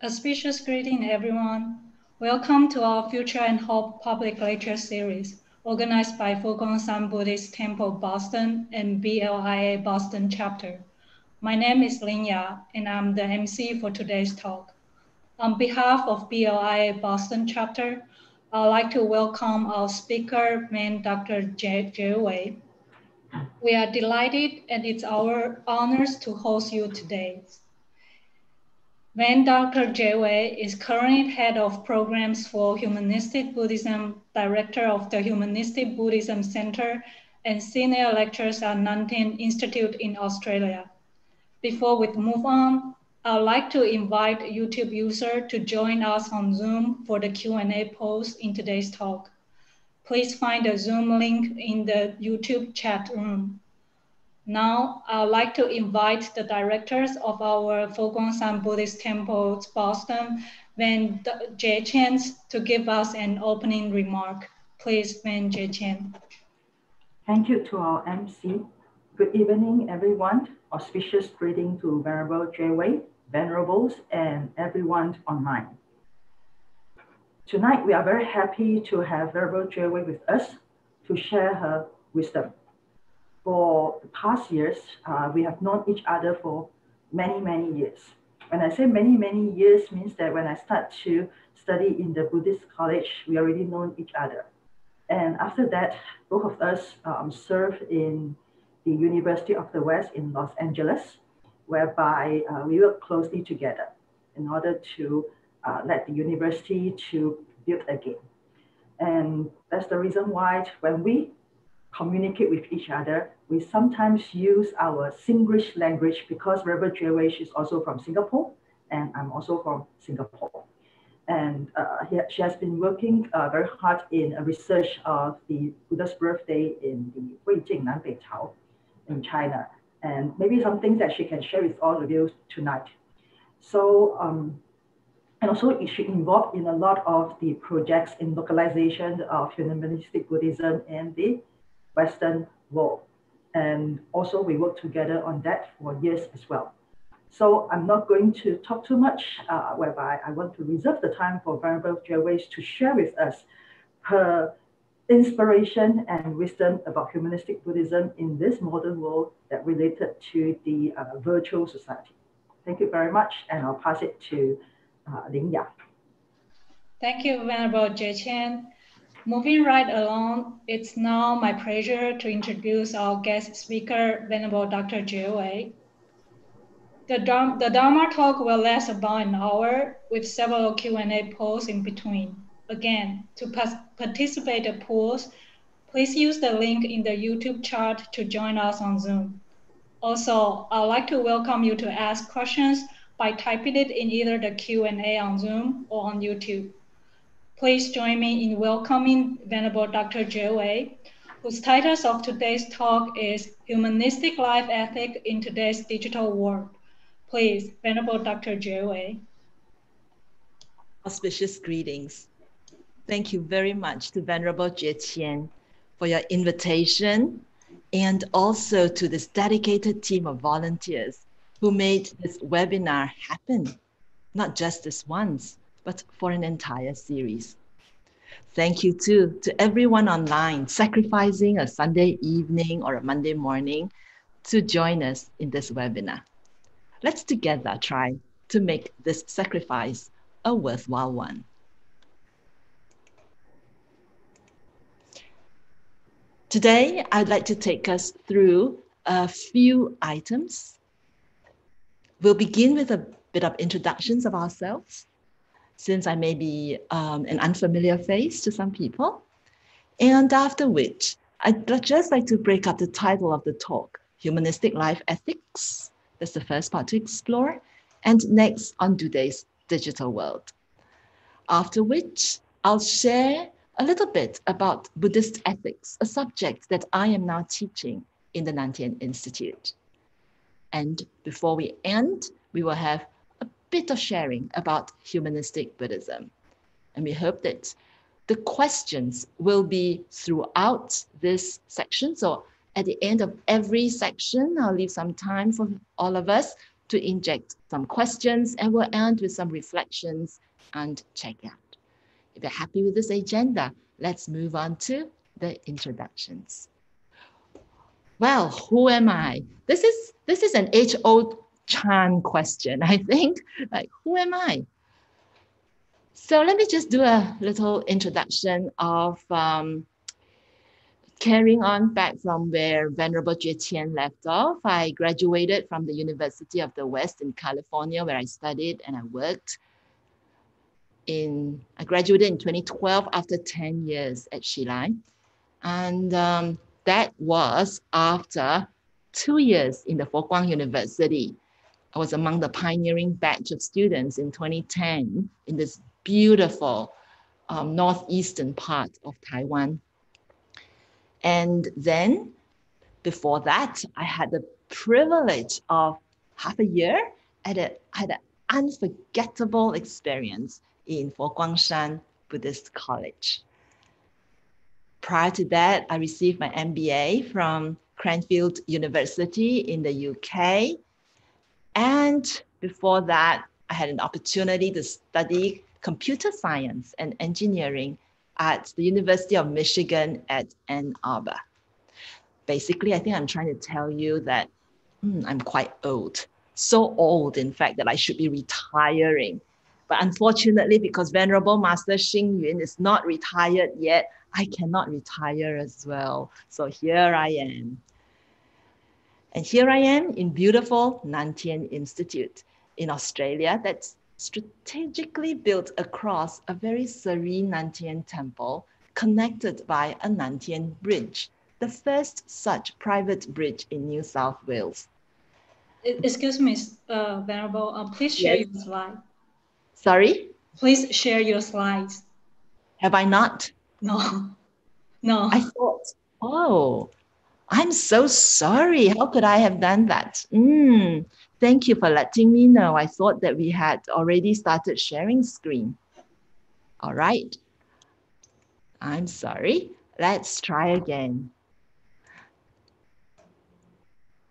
Auspicious greeting, everyone. Welcome to our Future and Hope public lecture series, organized by Fogong-san Buddhist Temple Boston and BLIA Boston chapter. My name is Linya, and I'm the MC for today's talk. On behalf of BLIA Boston chapter, I'd like to welcome our speaker, Dr. Jie Wei. We are delighted, and it's our honor to host you today. Dr. Jie Wei is currently head of programs for Humanistic Buddhism, director of the Humanistic Buddhism Center, and senior lectures at Nanting Institute in Australia. Before we move on, I'd like to invite YouTube user to join us on Zoom for the Q&A post in today's talk. Please find the Zoom link in the YouTube chat room. Now, I'd like to invite the directors of our Fogong-san Buddhist Temple Boston, Van Jie Chen, to give us an opening remark. Please, Van Jie Chen. Thank you to our MC. Good evening, everyone. Auspicious greeting to Venerable Jie Wei, Venerables, and everyone online. Tonight, we are very happy to have Venerable Jie Wei with us to share her wisdom. For the past years, we have known each other for many, many years. When I say many, many years, means that when I start to study in the Buddhist college, we already known each other. And after that, both of us served in the University of the West in Los Angeles, whereby we work closely together in order to let the university to build again. And that's the reason why when we communicate with each other, we sometimes use our Singlish language because Reverend Jie Wei is also from Singapore, and I'm also from Singapore. And she has been working very hard in a research of the Buddha's birthday in the Weijing Nanbei Cao in China. And maybe some things that she can share with all of you tonight. So, and also she involved in a lot of the projects in localization of humanistic Buddhism in the Western world. And also we worked together on that for years as well. So I'm not going to talk too much, whereby I want to reserve the time for Venerable Jie Wei to share with us her inspiration and wisdom about humanistic Buddhism in this modern world that related to the virtual society. Thank you very much, and I'll pass it to Ling Ya. Thank you, Venerable Jie Chen. Moving right along, it's now my pleasure to introduce our guest speaker, Venerable Dr. Jie Wei. The Dharma talk will last about an hour with several Q&A polls in between. Again, to participate in the polls, please use the link in the YouTube chat to join us on Zoom. Also, I'd like to welcome you to ask questions by typing it in either the Q&A on Zoom or on YouTube. Please join me in welcoming Venerable Dr. Jie Wei, whose title of today's talk is Humanistic Life Ethic in Today's Digital World. Please, Venerable Dr. Jie Wei. Auspicious greetings. Thank you very much to Venerable Jie Qian for your invitation, and also to this dedicated team of volunteers who made this webinar happen, not just this once, but for an entire series. Thank you too to everyone online sacrificing a Sunday evening or a Monday morning to join us in this webinar. Let's together try to make this sacrifice a worthwhile one. Today, I'd like to take us through a few items. We'll begin with a bit of introductions of ourselves, since I may be an unfamiliar face to some people. And after which, I'd just like to break up the title of the talk, Humanistic Life Ethics. That's the first part to explore. And next, on today's digital world. After which, I'll share a little bit about Buddhist ethics, a subject that I am now teaching in the Nanting Institute. And before we end, we will have a bit of sharing about humanistic Buddhism. And we hope that the questions will be throughout this section. So at the end of every section, I'll leave some time for all of us to inject some questions, and we'll end with some reflections and checkout. If you're happy with this agenda, let's move on to the introductions. Well, who am I? This is an age-old Chan question, I think. Like, who am I? So let me just do a little introduction of carrying on back from where Venerable Jue Qian left off. I graduated from the University of the West in California, where I studied and I worked. I graduated in 2012 after 10 years at Shilai. And that was after 2 years in the Fo-Guang University. I was among the pioneering batch of students in 2010 in this beautiful northeastern part of Taiwan. And then before that, I had the privilege of half a year at an unforgettable experience in Fo-Guangshan Buddhist College. Prior to that, I received my MBA from Cranfield University in the UK. And before that, I had an opportunity to study computer science and engineering at the University of Michigan at Ann Arbor. Basically, I think I'm trying to tell you that I'm quite old. So old, in fact, that I should be retiring. But unfortunately, because Venerable Master Xing Yun is not retired yet, I cannot retire as well. So here I am. And here I am in beautiful Nan Tien Institute in Australia that's strategically built across a very serene Nan Tien temple connected by a Nan Tien bridge, the first such private bridge in New South Wales. Excuse me, Venerable, please share your slide. Sorry? Please share your slides. Have I not? No. I thought, oh, I'm so sorry. How could I have done that? Thank you for letting me know. I thought that we had already started sharing screen. All right. I'm sorry. Let's try again.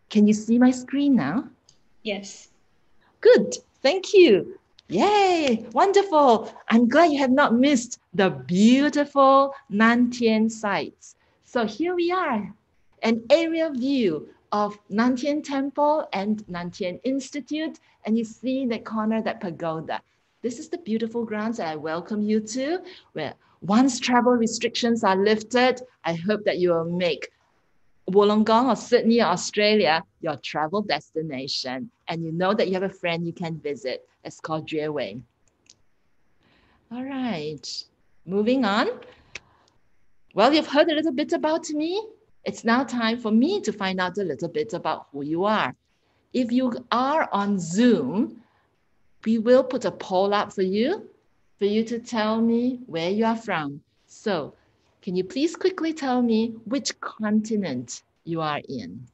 Can you see my screen now? Yes. Good. Thank you. Yay. Wonderful. I'm glad you have not missed the beautiful Nan Tien sites. So here we are. An aerial view of Nan Tien Temple and Nan Tien Institute. And you see in that corner, that pagoda. This is the beautiful grounds that I welcome you to, where once travel restrictions are lifted, I hope that you will make Wollongong or Sydney, Australia, your travel destination. And you know that you have a friend you can visit. It's called Jue Wei. All right, moving on. Well, you've heard a little bit about me. It's now time for me to find out a little bit about who you are. If you are on Zoom, we will put a poll up for you to tell me where you are from. So can you please quickly tell me which continent you are in?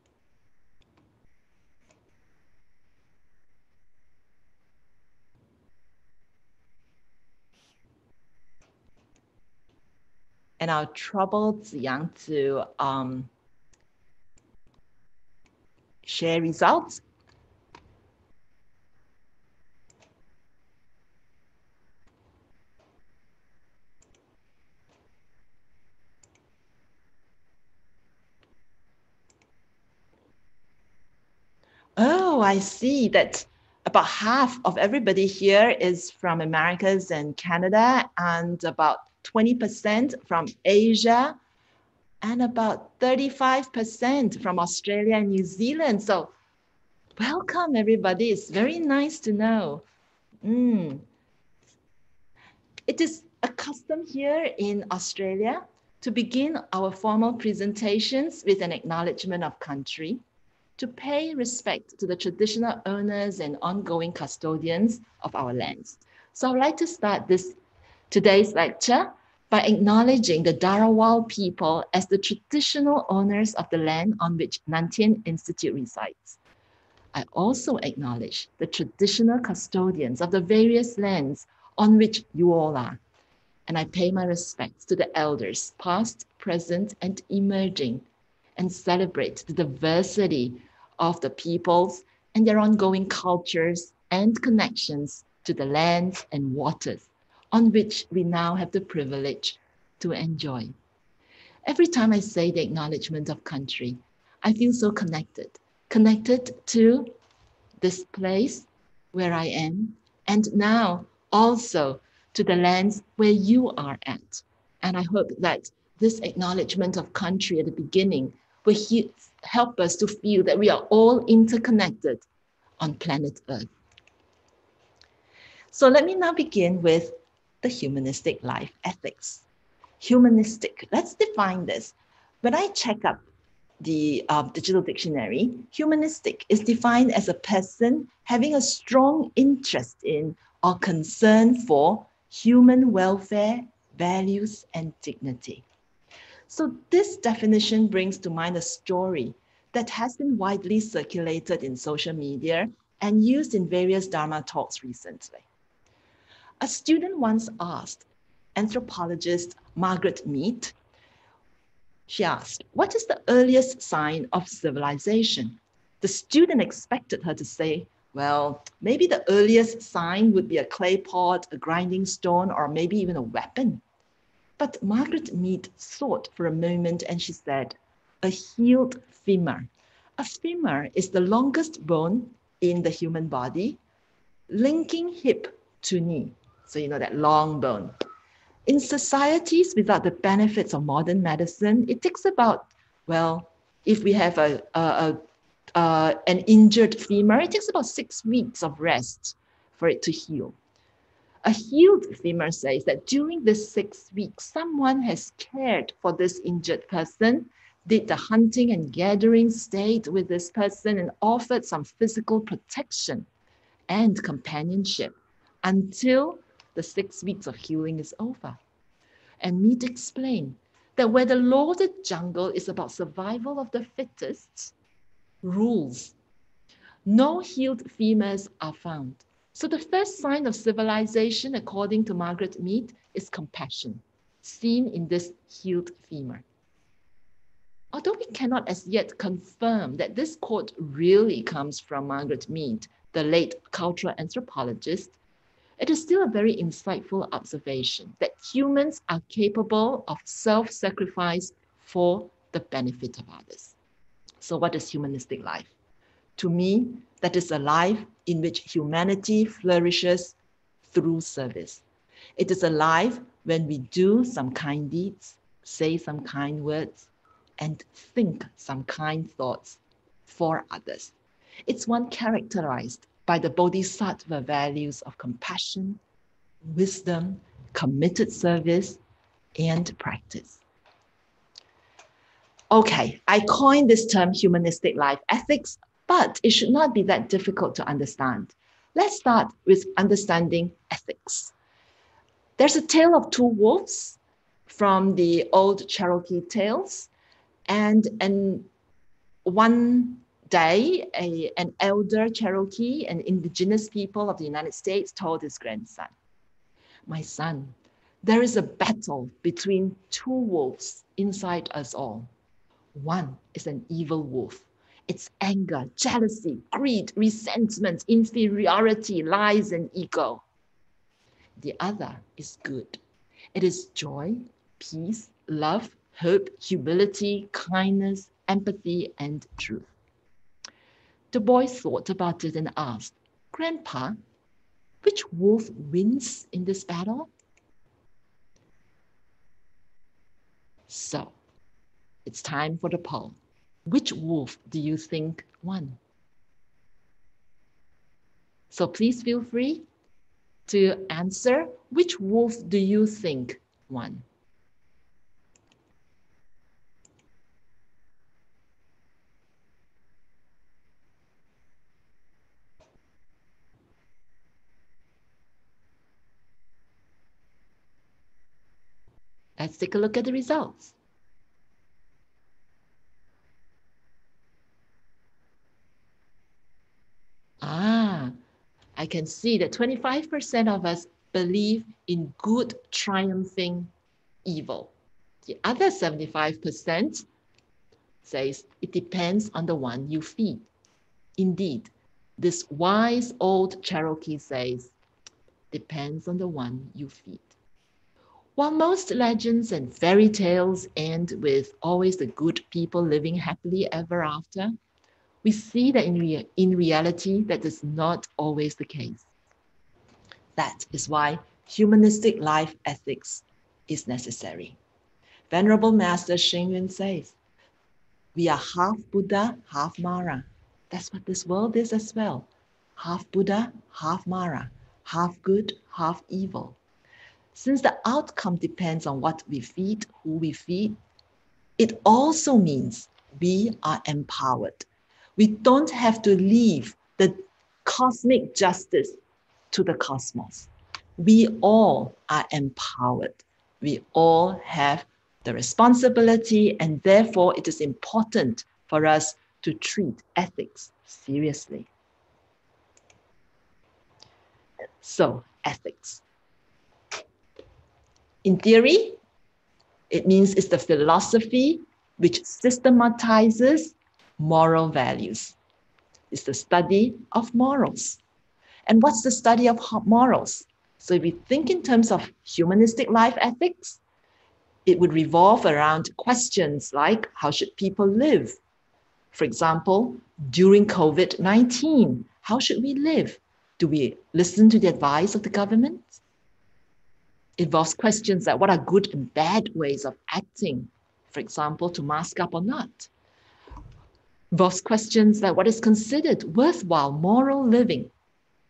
And I'll trouble Ziyang to share results. Oh, I see that about half of everybody here is from Americas and Canada, and about 20% from Asia, and about 35% from Australia and New Zealand. So welcome, everybody. It's very nice to know. It is a custom here in Australia to begin our formal presentations with an acknowledgement of country, to pay respect to the traditional owners and ongoing custodians of our lands. So I'd like to start today's lecture by acknowledging the Dharawal people as the traditional owners of the land on which Nan Tien Institute resides. I also acknowledge the traditional custodians of the various lands on which you all are. And I pay my respects to the elders, past, present, and emerging, and celebrate the diversity of the peoples and their ongoing cultures and connections to the lands and waters on which we now have the privilege to enjoy. Every time I say the acknowledgement of country, I feel so connected to this place where I am, and now also to the lands where you are at. And I hope that this acknowledgement of country at the beginning will help us to feel that we are all interconnected on planet Earth. So let me now begin with the humanistic life ethics. Humanistic, let's define this. When I check up the digital dictionary, humanistic is defined as a person having a strong interest in or concern for human welfare, values, and dignity. So this definition brings to mind a story that has been widely circulated in social media and used in various Dharma talks recently. A student once asked anthropologist Margaret Mead, she asked, what is the earliest sign of civilization? The student expected her to say, well, maybe the earliest sign would be a clay pot, a grinding stone, or maybe even a weapon. But Margaret Mead thought for a moment and she said, a healed femur. A femur is the longest bone in the human body, linking hip to knee. So you know that long bone. In societies without the benefits of modern medicine, it takes about, well, if we have an injured femur, it takes about 6 weeks of rest for it to heal. A healed femur says that during this 6 weeks, someone has cared for this injured person, did the hunting and gathering, stayed with this person, and offered some physical protection and companionship until the 6 weeks of healing is over. And Mead explained that where the law of the jungle is about survival of the fittest, rules, no healed femurs are found. So the first sign of civilization, according to Margaret Mead, is compassion, seen in this healed femur. Although we cannot as yet confirm that this quote really comes from Margaret Mead, the late cultural anthropologist, it is still a very insightful observation that humans are capable of self-sacrifice for the benefit of others. So what is humanistic life? To me, that is a life in which humanity flourishes through service. It is a life when we do some kind deeds, say some kind words, and think some kind thoughts for others. It's one characterized by the bodhisattva values of compassion, wisdom, committed service, and practice. Okay, I coined this term humanistic life ethics, but it should not be that difficult to understand. Let's start with understanding ethics. There's a tale of two wolves from the old Cherokee tales, and one day, an elder Cherokee, an indigenous people of the United States, told his grandson, my son, there is a battle between two wolves inside us all. One is an evil wolf. It's anger, jealousy, greed, resentment, inferiority, lies, and ego. The other is good. It is joy, peace, love, hope, humility, kindness, empathy, and truth. The boy thought about it and asked, Grandpa, which wolf wins in this battle? So, it's time for the poll. Which wolf do you think won? So please feel free to answer. Which wolf do you think won? Let's take a look at the results. I can see that 25% of us believe in good triumphing evil. The other 75% says it depends on the one you feed. Indeed, this wise old Cherokee says, depends on the one you feed. While most legends and fairy tales end with always the good people living happily ever after, we see that in reality, that is not always the case. That is why humanistic life ethics is necessary. Venerable Master Xing Yun says, we are half Buddha, half Mara. That's what this world is as well. Half Buddha, half Mara, half good, half evil. Since the outcome depends on what we feed, who we feed, it also means we are empowered. We don't have to leave the cosmic justice to the cosmos. We all are empowered. We all have the responsibility, and therefore it is important for us to treat ethics seriously. So, ethics. In theory, it means it's the philosophy which systematizes moral values. It's the study of morals. And what's the study of morals? So if we think in terms of humanistic life ethics, it would revolve around questions like, how should people live? For example, during COVID-19, how should we live? Do we listen to the advice of the government? It involves questions like, what are good and bad ways of acting? For example, to mask up or not. It involves questions like, what is considered worthwhile moral living?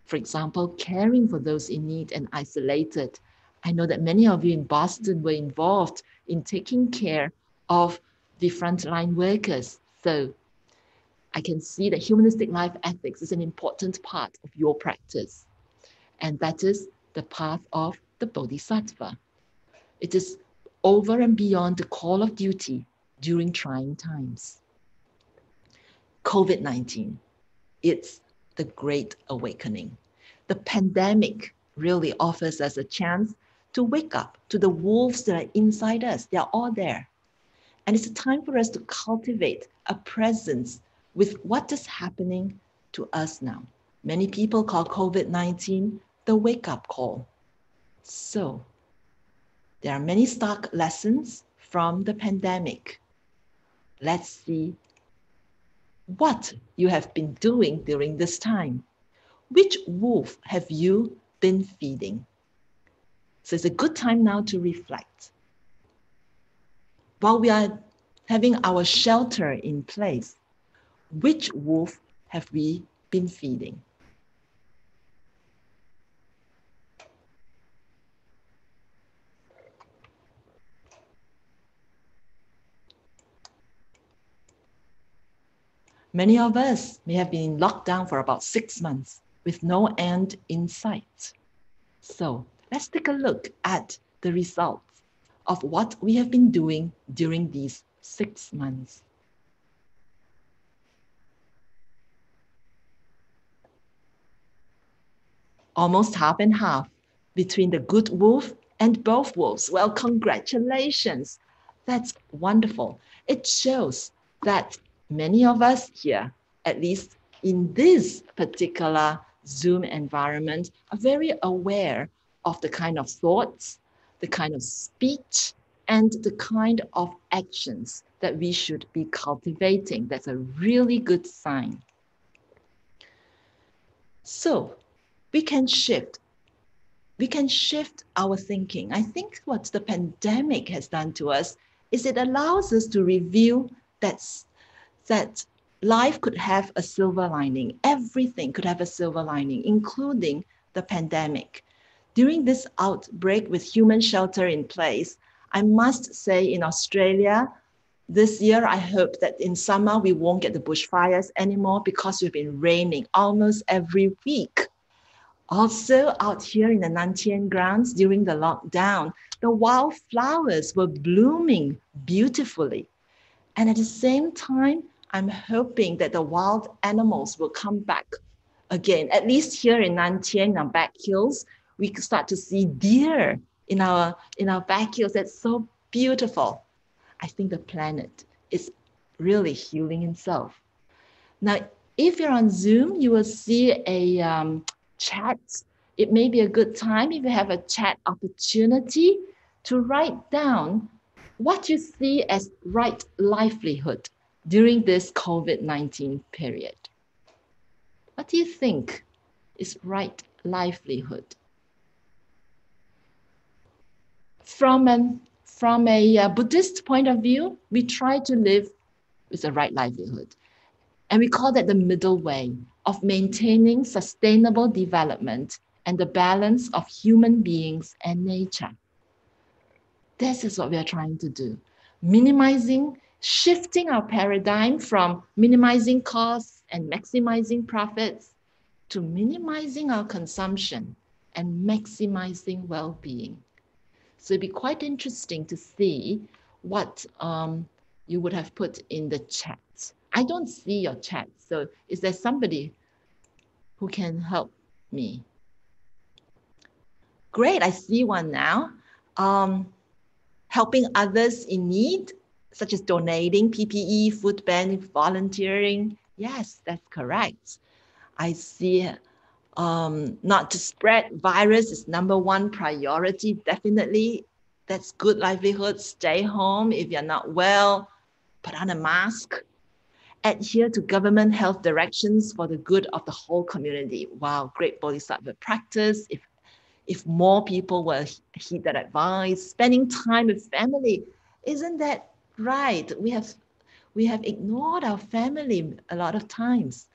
For example, caring for those in need and isolated. I know that many of you in Boston were involved in taking care of the frontline workers. So I can see that humanistic life ethics is an important part of your practice. And that is the path of the Bodhisattva. It is over and beyond the call of duty during trying times. COVID-19, it's the Great Awakening. The pandemic really offers us a chance to wake up to the wolves that are inside us. They're all there. And it's a time for us to cultivate a presence with what is happening to us now. Many people call COVID-19 the wake-up call. So there are many stark lessons from the pandemic. Let's see what you have been doing during this time. Which wolf have you been feeding? So it's a good time now to reflect. While we are having our shelter in place, which wolf have we been feeding? Many of us may have been locked down for about 6 months with no end in sight. So let's take a look at the results of what we have been doing during these 6 months. Almost half and half between the good wolf and both wolves. Well, congratulations. That's wonderful. It shows that many of us here, at least in this particular Zoom environment, are very aware of the kind of thoughts, the kind of speech, and the kind of actions that we should be cultivating. That's a really good sign. So we can shift our thinking. I think what the pandemic has done to us is it allows us to review that life could have a silver lining. Everything could have a silver lining, including the pandemic. During this outbreak with human shelter in place, I must say in Australia, this year, I hope that in summer, we won't get the bushfires anymore because we've been raining almost every week. Also, out here in the Nantian grounds during the lockdown, the wildflowers were blooming beautifully. And at the same time, I'm hoping that the wild animals will come back again. At least here in Nantian, our back hills, we can start to see deer in our back hills. That's so beautiful. I think the planet is really healing itself. Now, If you're on Zoom, you will see a chat. It may be a good time if you have a chat opportunity to write down what you see as right livelihood during this COVID-19 period. What do you think is right livelihood? From a Buddhist point of view, we try to live with the right livelihood. And we call that the middle way of maintaining sustainable development and the balance of human beings and nature. This is what we are trying to do. Shifting our paradigm from minimizing costs and maximizing profits to minimizing our consumption and maximizing well-being. So it'd be quite interesting to see what you would have put in the chat. I don't see your chat, so is there somebody who can help me? Great, I see one now. Helping others in need, such as donating PPE, food bank, volunteering. Yes, that's correct. I see not to spread virus is number one priority, definitely. That's good livelihood. Stay home if you're not well, put on a mask. Adhere to government health directions for the good of the whole community. Wow, great bodhisattva practice. If more people will heed that advice, spending time with family, isn't that right? We have ignored our family a lot of times.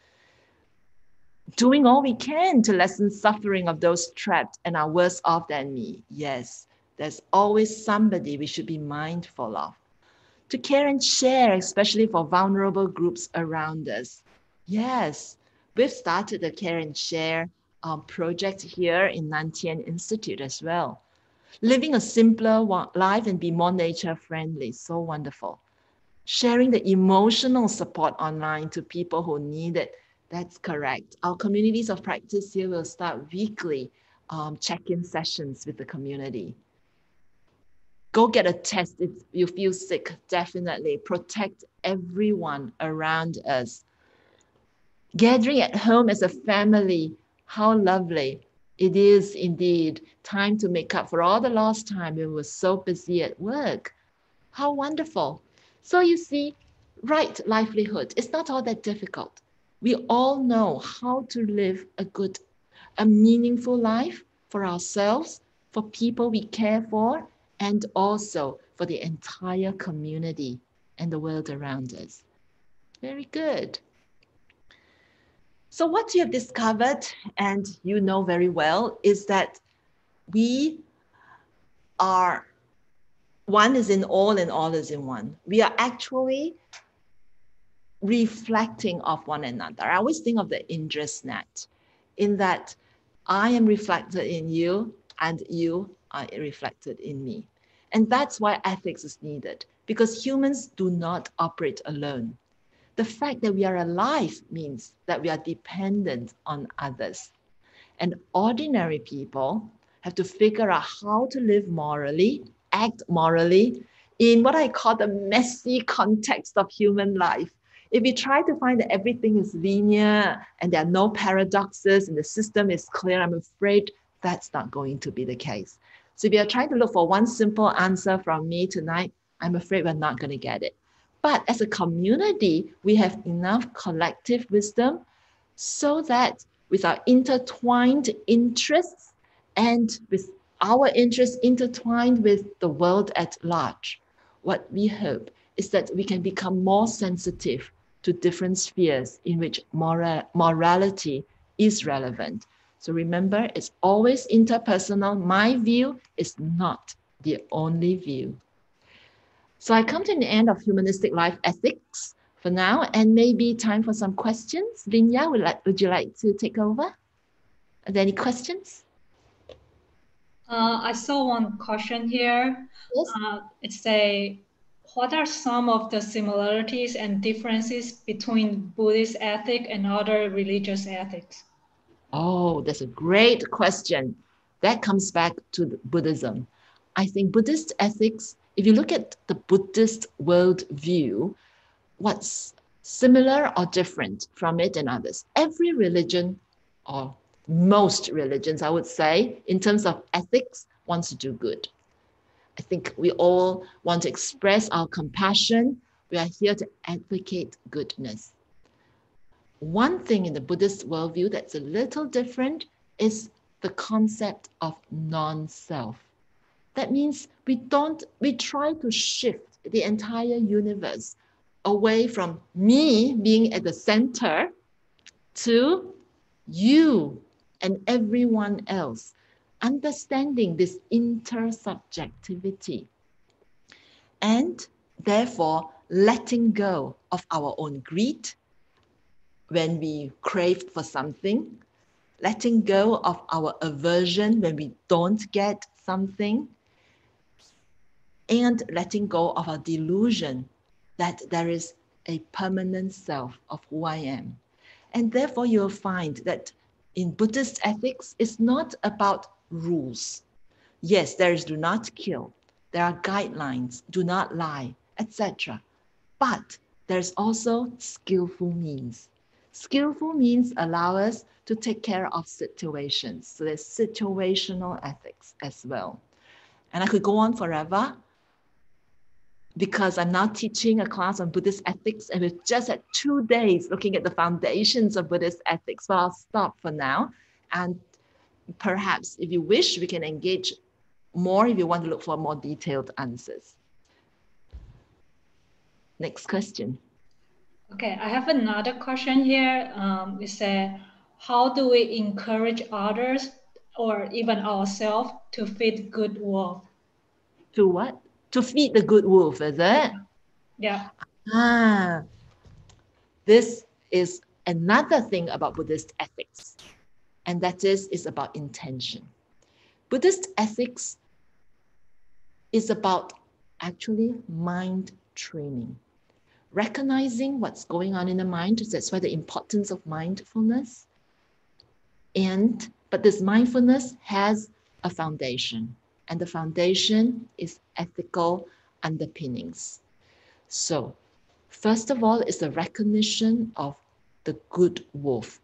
Doing all we can to lessen suffering of those trapped and are worse off than me. Yes, there's always somebody we should be mindful of. To care and share, especially for vulnerable groups around us. Yes, we've started the Care and Share project here in Nantian Institute as well. Living a simpler life and be more nature friendly, so wonderful. Sharing the emotional support online to people who need it. That's correct. Our communities of practice here will start weekly check-in sessions with the community. Go get a test if you feel sick, definitely. Protect everyone around us. Gathering at home as a family, how lovely. It is indeed time to make up for all the lost time we were so busy at work. How wonderful. So you see, right livelihood, it's not all that difficult. We all know how to live a meaningful life for ourselves, for people we care for, and also for the entire community and the world around us. Very good. So what you have discovered, and you know very well, is that we are, one is in all and all is in one. We are actually reflecting of one another. I always think of the Indra's net, in that I am reflected in you and you are reflected in me. And that's why ethics is needed, because humans do not operate alone. The fact that we are alive means that we are dependent on others. And ordinary people have to figure out how to live morally, act morally, in what I call the messy context of human life. If we try to find that everything is linear and there are no paradoxes and the system is clear, I'm afraid that's not going to be the case. So if you're trying to look for one simple answer from me tonight, I'm afraid we're not going to get it. But as a community, we have enough collective wisdom so that with our intertwined interests and with our interests intertwined with the world at large, what we hope is that we can become more sensitive to different spheres in which morality is relevant. So remember, it's always interpersonal. My view is not the only view. So I come to the end of Humanistic Life Ethics for now, and maybe time for some questions. Linya, would you like to take over? Are there any questions? I saw one question here. Yes. What are some of the similarities and differences between Buddhist ethic and other religious ethics? Oh, that's a great question. That comes back to Buddhism. I think Buddhist ethics, if you look at the Buddhist worldview, what's similar or different from it and others. Every religion, or most religions, I would say, in terms of ethics, wants to do good. I think we all want to express our compassion. We are here to advocate goodness. One thing in the Buddhist worldview that's a little different is the concept of non-self. That means we try to shift the entire universe away from me being at the center to you and everyone else, understanding this intersubjectivity, and therefore letting go of our own greed when we crave for something, letting go of our aversion when we don't get something, and letting go of our delusion that there is a permanent self of who I am. And therefore you'll find that in Buddhist ethics, it's not about rules. Yes, there is do not kill. There are guidelines, do not lie, etc. But there's also skillful means. Skillful means allow us to take care of situations. So there's situational ethics as well. And I could go on forever because I'm now teaching a class on Buddhist ethics, and we've just had 2 days looking at the foundations of Buddhist ethics. So I'll stop for now. And perhaps if you wish, we can engage more if you want to look for more detailed answers. Next question. Okay, I have another question here. It says, how do we encourage others or even ourselves to feed good wolf? To what? To feed the good wolf, is it? Yeah. This is another thing about Buddhist ethics, and that is about intention. Buddhist ethics is about actually mind training, recognizing what's going on in the mind. That's why the importance of mindfulness. But this mindfulness has a foundation, and the foundation is ethical underpinnings. So first of all is the recognition of the good wolf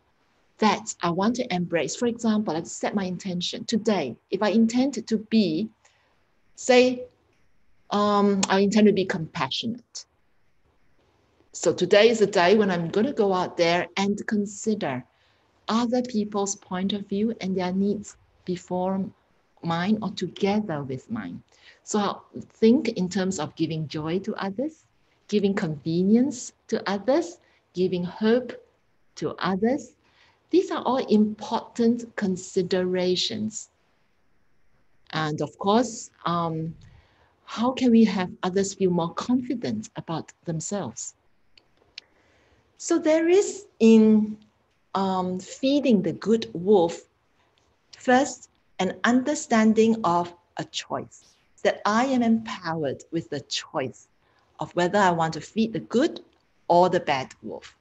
that I want to embrace. For example, let's set my intention today. If I intend to be, say, I intend to be compassionate. So today is a day when I'm going to go out there and consider other people's point of view and their needs before mine or together with mine. So I'll think in terms of giving joy to others, giving convenience to others, giving hope to others. These are all important considerations. And of course, how can we have others feel more confident about themselves? So there is in feeding the good wolf, first, an understanding of a choice, that I am empowered with the choice of whether I want to feed the good or the bad wolf.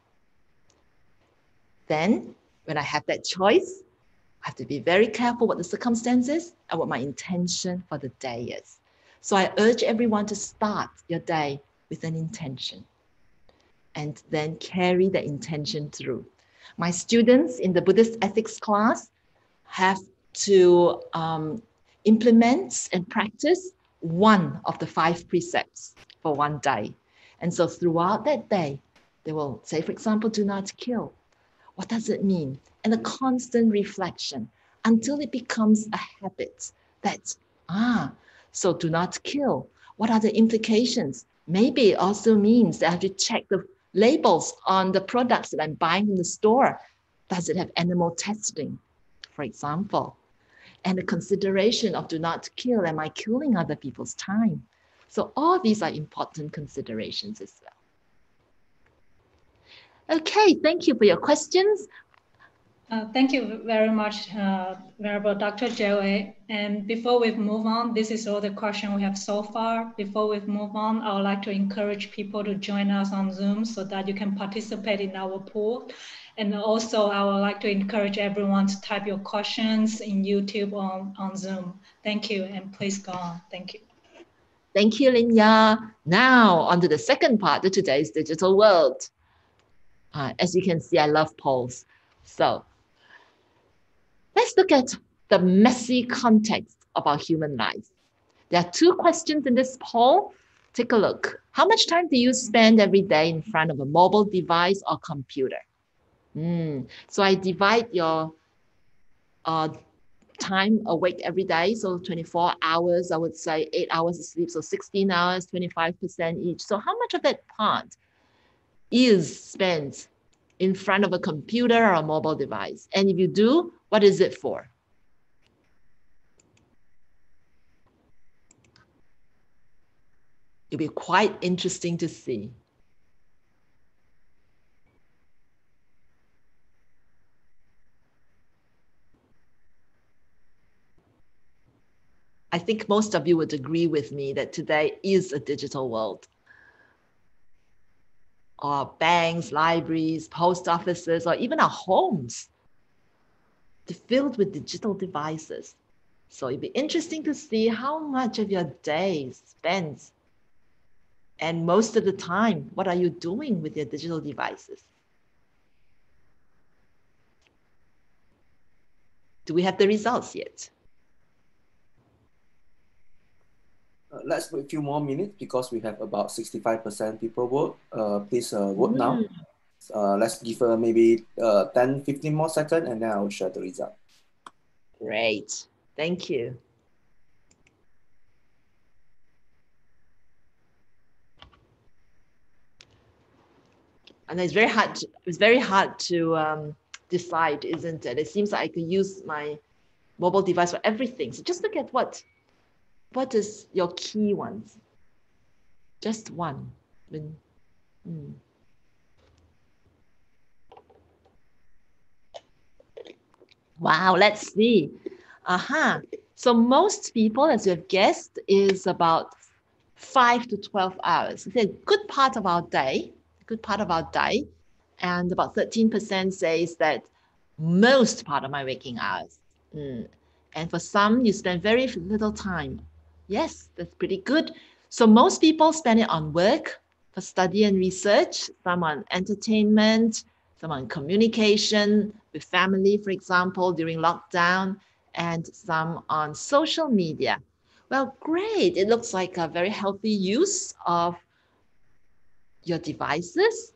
Then, when I have that choice, I have to be very careful what the circumstances and what my intention for the day is. So I urge everyone to start your day with an intention and then carry the intention through. My students in the Buddhist ethics class have to implement and practice one of the 5 precepts for one day. And so throughout that day, they will say, for example, do not kill. What does it mean? And a constant reflection until it becomes a habit that, so do not kill. What are the implications? Maybe it also means that I have to check the labels on the products that I'm buying in the store. Does it have animal testing, for example? And the consideration of do not kill, am I killing other people's time? So all these are important considerations as well. Okay, thank you for your questions. Thank you very much, Venerable Dr. Joey. And before we move on, this is all the questions we have so far. Before we move on, I would like to encourage people to join us on Zoom so that you can participate in our pool. And also, I would like to encourage everyone to type your questions in YouTube on Zoom. Thank you, and please go on. Thank you. Thank you, Linya. Now, on to the second part of today's digital world. As you can see, I love polls. So let's look at the messy context of our human lives. There are 2 questions in this poll. Take a look. How much time do you spend every day in front of a mobile device or computer? So I divide your time awake every day. So 24 hours, I would say 8 hours of sleep. So 16 hours, 25% each. So how much of that part is spent in front of a computer or a mobile device? And if you do, what is it for? It'll be quite interesting to see. I think most of you would agree with me that today is a digital world. Our banks, libraries, post offices, or even our homes, they're filled with digital devices. So it'd be interesting to see how much of your day is spent, and most of the time, what are you doing with your digital devices? Do we have the results yet? Let's wait a few more minutes because we have about 65% people vote. Please vote now. Let's give maybe 10, 15 more seconds and then I'll share the result. Great. Thank you. And it's very hard to decide, isn't it? It seems like I could use my mobile device for everything. So just look at what is your key ones? Just one. Wow, let's see. So most people, as you have guessed, is about 5 to 12 hours. It's a good part of our day, and about 13% says that most part of my waking hours. And for some, you spend very little time. Yes, that's pretty good. So most people spend it on work, for study and research, some on entertainment, some on communication with family, for example, during lockdown, and some on social media. Well, great. It looks like a very healthy use of your devices.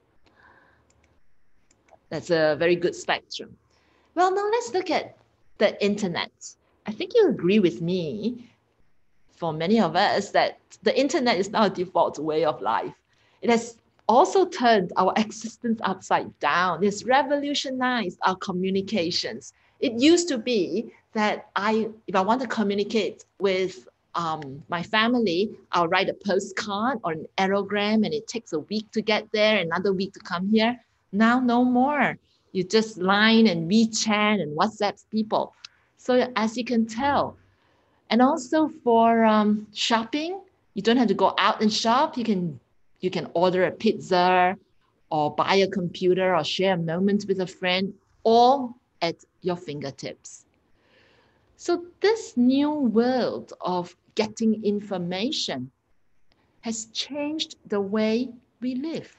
That's a very good spectrum. Well, now let's look at the internet. I think you agree with me, for many of us, that the internet is now a default way of life. It has also turned our existence upside down. It's revolutionized our communications. It used to be that if I want to communicate with my family, I'll write a postcard or an aerogram, and it takes a week to get there, another week to come here. Now, no more. You just Line and WeChat and WhatsApp people. So as you can tell, and also for shopping, you don't have to go out and shop. You can order a pizza or buy a computer or share a moment with a friend, all at your fingertips. So this new world of getting information has changed the way we live.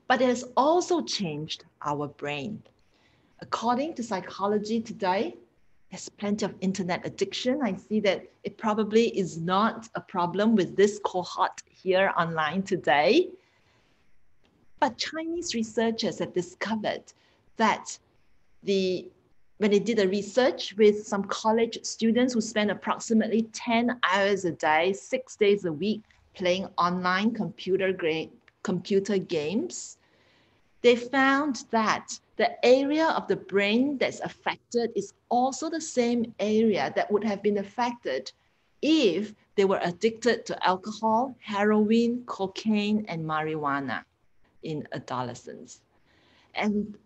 But it has also changed our brain. According to psychology today, there's plenty of internet addiction. I see that it probably is not a problem with this cohort here online today. But Chinese researchers have discovered that when they did a research with some college students who spend approximately 10 hours a day, 6 days a week, playing online computer games, they found that the area of the brain that's affected is also the same area that would have been affected if they were addicted to alcohol, heroin, cocaine, and marijuana in adolescence. And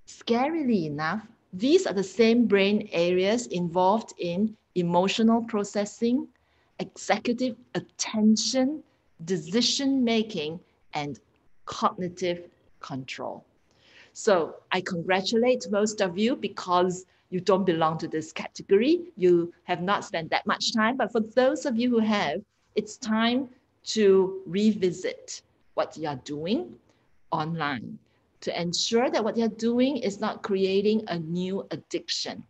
scarily enough, these are the same brain areas involved in emotional processing, executive attention, decision-making, and cognitive control. So I congratulate most of you because you don't belong to this category. You have not spent that much time, but for those of you who have, it's time to revisit what you are doing online. to ensure that what they're doing is not creating a new addiction.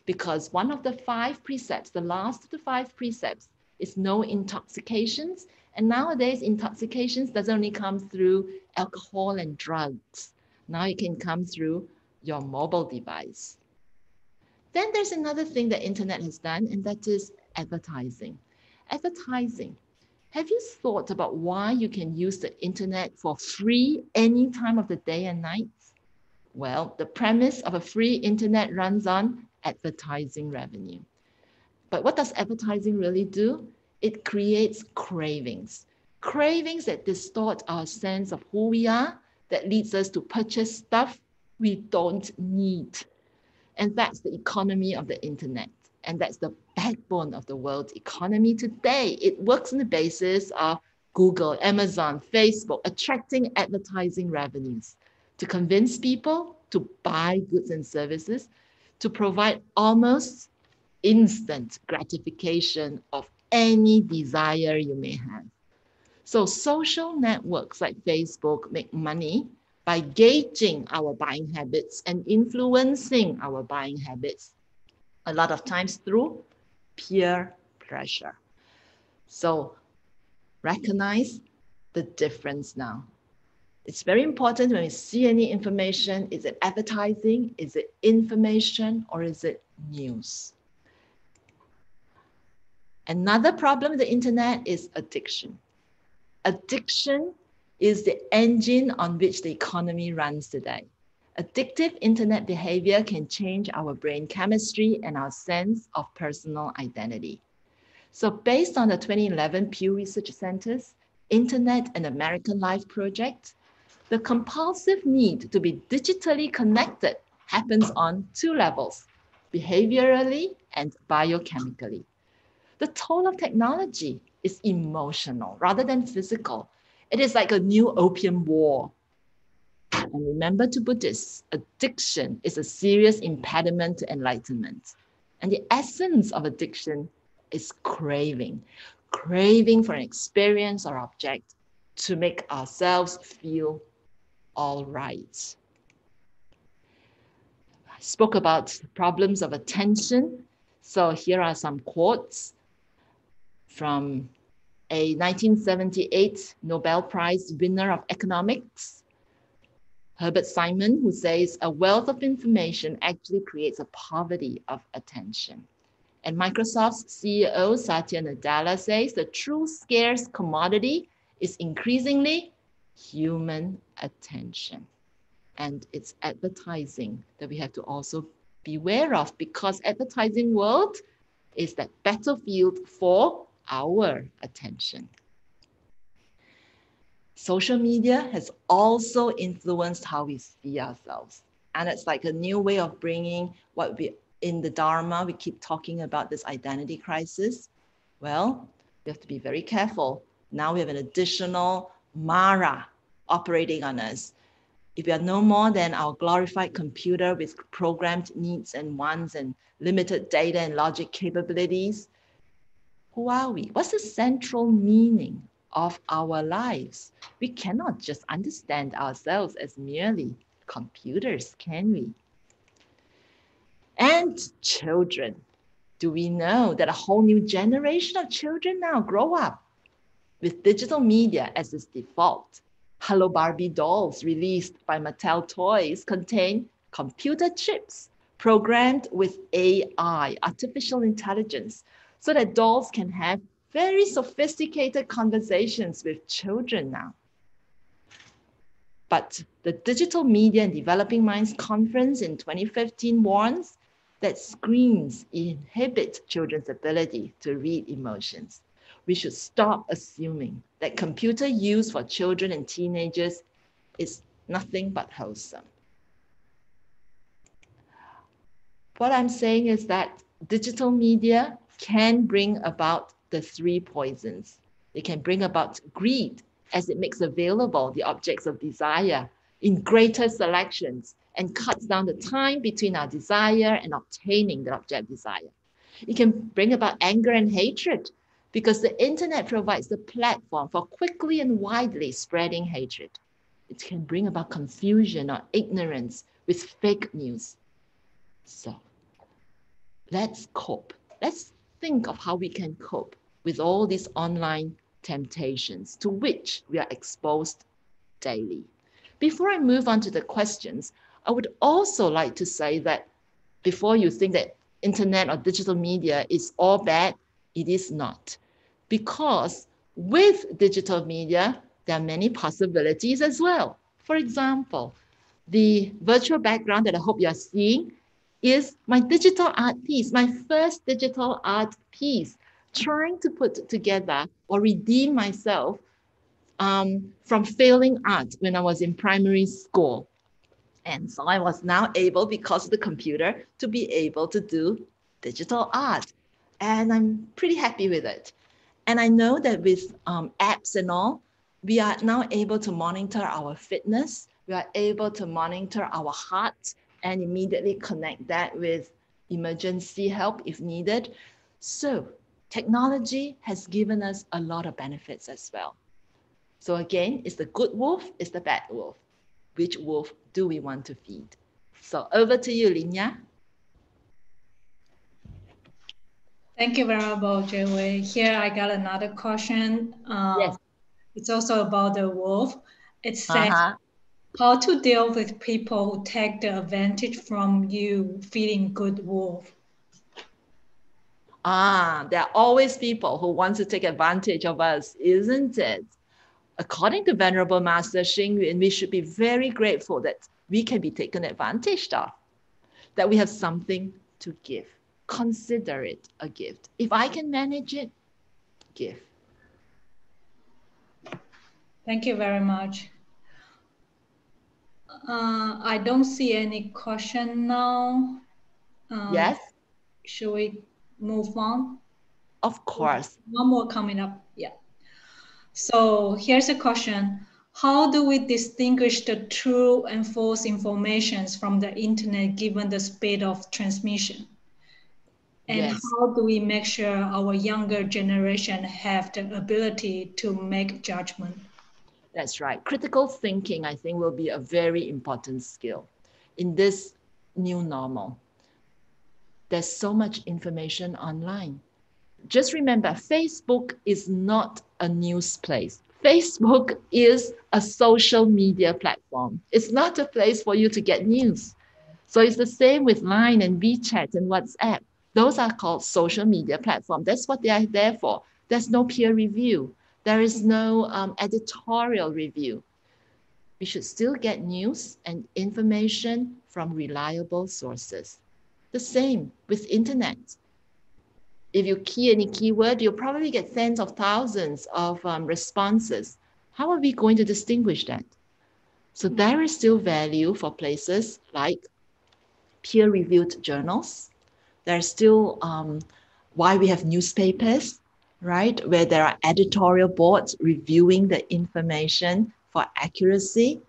Because one of the 5 precepts, the last of the 5 precepts, is no intoxications. And nowadays, intoxications doesn't only come through alcohol and drugs. Now it can come through your mobile device. Then there's another thing that internet has done, and that is advertising. Advertising. Have you thought about why you can use the internet for free any time of the day and night? Well, the premise of a free internet runs on advertising revenue. But what does advertising really do? It creates cravings. Cravings that distort our sense of who we are, that leads us to purchase stuff we don't need. And that's the economy of the internet. And that's the backbone of the world economy today. It works on the basis of Google, Amazon, Facebook, attracting advertising revenues to convince people to buy goods and services, to provide almost instant gratification of any desire you may have. So social networks like Facebook make money by gauging our buying habits and influencing our buying habits, a lot of times through peer pressure. So recognize the difference now. It's very important when we see any information, is it advertising, is it information, or is it news? Another problem with the internet is addiction. Addiction is the engine on which the economy runs today. Addictive internet behavior can change our brain chemistry and our sense of personal identity. So based on the 2011 Pew Research Center's Internet and American Life project, the compulsive need to be digitally connected happens on 2 levels, behaviorally and biochemically. The toll of technology is emotional rather than physical. It is like a new opium war. And remember to Buddhists, addiction is a serious impediment to enlightenment. And the essence of addiction is craving. Craving for an experience or object to make ourselves feel all right. I spoke about problems of attention. So here are some quotes from a 1978 Nobel Prize winner of economics, Herbert Simon, who says, a wealth of information actually creates a poverty of attention. And Microsoft's CEO, Satya Nadella, says the true scarce commodity is increasingly human attention. And it's advertising that we have to also be aware of, because advertising world is that battlefield for our attention. Social media has also influenced how we see ourselves. And it's like a new way of bringing what we, in the Dharma, we keep talking about this identity crisis. Well, we have to be very careful. Now we have an additional Mara operating on us. If we are no more than our glorified computer with programmed needs and wants and limited data and logic capabilities, who are we? What's the central meaning of our lives? We cannot just understand ourselves as merely computers, can we? And children. Do we know that a whole new generation of children now grow up with digital media as its default? Hello Barbie dolls released by Mattel Toys contain computer chips programmed with AI, artificial intelligence, so that dolls can have very sophisticated conversations with children now. But the Digital Media and Developing Minds Conference in 2015 warns that screens inhibit children's ability to read emotions. We should stop assuming that computer use for children and teenagers is nothing but wholesome. What I'm saying is that digital media can bring about the 3 poisons. It can bring about greed, as it makes available the objects of desire in greater selections and cuts down the time between our desire and obtaining the object of desire. It can bring about anger and hatred, because the internet provides the platform for quickly and widely spreading hatred. It can bring about confusion or ignorance with fake news. So let's cope. Let's think of how we can cope with all these online temptations to which we are exposed daily. Before I move on to the questions, I would also like to say that before you think that internet or digital media is all bad, it is not. Because with digital media, there are many possibilities as well. For example, the virtual background that I hope you're seeing is my digital art piece, my first digital art piece, trying to put together or redeem myself from failing art when I was in primary school. And so I was now able, because of the computer, to be able to do digital art. And I'm pretty happy with it. And I know that with apps and all, we are now able to monitor our fitness. We are able to monitor our heart and immediately connect that with emergency help if needed. So technology has given us a lot of benefits as well. So again, it's the good wolf, it's the bad wolf. Which wolf do we want to feed? So over to you, Linya. Thank you very much, Jay. Here I got another question. Yes. It's also about the wolf. It says, how to deal with people who take the advantage from you feeding good wolf? There are always people who want to take advantage of us, isn't it? According to Venerable Master Xing Yun, we should be very grateful that we can be taken advantage of, that we have something to give. Consider it a gift. If I can manage it, give. Thank you very much. I don't see any question now. Yes? Should we move on? Of course. One more coming up. Yeah. So here's a question. How do we distinguish the true and false informations from the internet given the speed of transmission? And Yes. how do we make sure our younger generation have the ability to make judgment? That's right. Critical thinking, I think, will be a very important skill in this new normal. There's so much information online. Just remember, Facebook is not a news place. Facebook is a social media platform. It's not a place for you to get news. So it's the same with Line and WeChat and WhatsApp. Those are called social media platforms. That's what they are there for. There's no peer review. There is no editorial review. We should still get news and information from reliable sources. The same with internet. If you key any keyword, you'll probably get tens of thousands of responses. How are we going to distinguish that? So there is still value for places like peer-reviewed journals. There's still why we have newspapers, right? Where there are editorial boards reviewing the information for accuracy.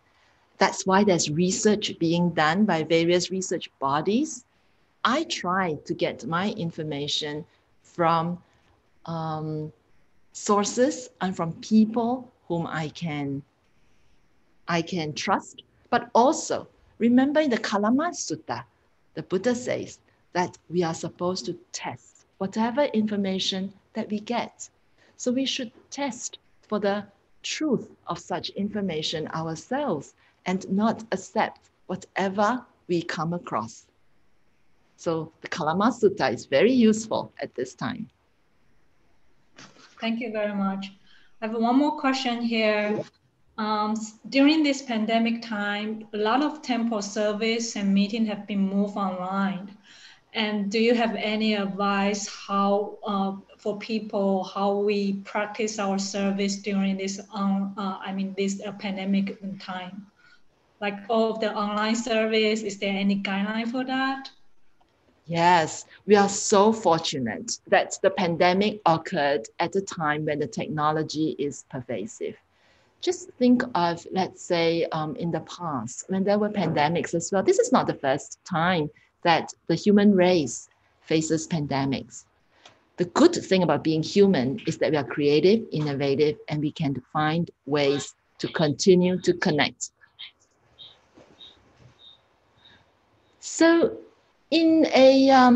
That's why there's research being done by various research bodies. I try to get my information from sources and from people whom I can trust. But also, remember in the Kalama Sutta, the Buddha says that we are supposed to test whatever information that we get. So we should test for the truth of such information ourselves and not accept whatever we come across. So the Kalama Sutta is very useful at this time. Thank you very much. I have one more question here. During this pandemic time, a lot of temple service and meeting have been moved online. And do you have any advice how for people how we practice our service during this this pandemic time? Like all of the online service, is there any guideline for that? Yes, we are so fortunate that the pandemic occurred at a time when the technology is pervasive. Just think of, let's say, in the past, when there were pandemics as well. This is not the first time that the human race faces pandemics. The good thing about being human is that we are creative, innovative, and we can find ways to continue to connect. So in a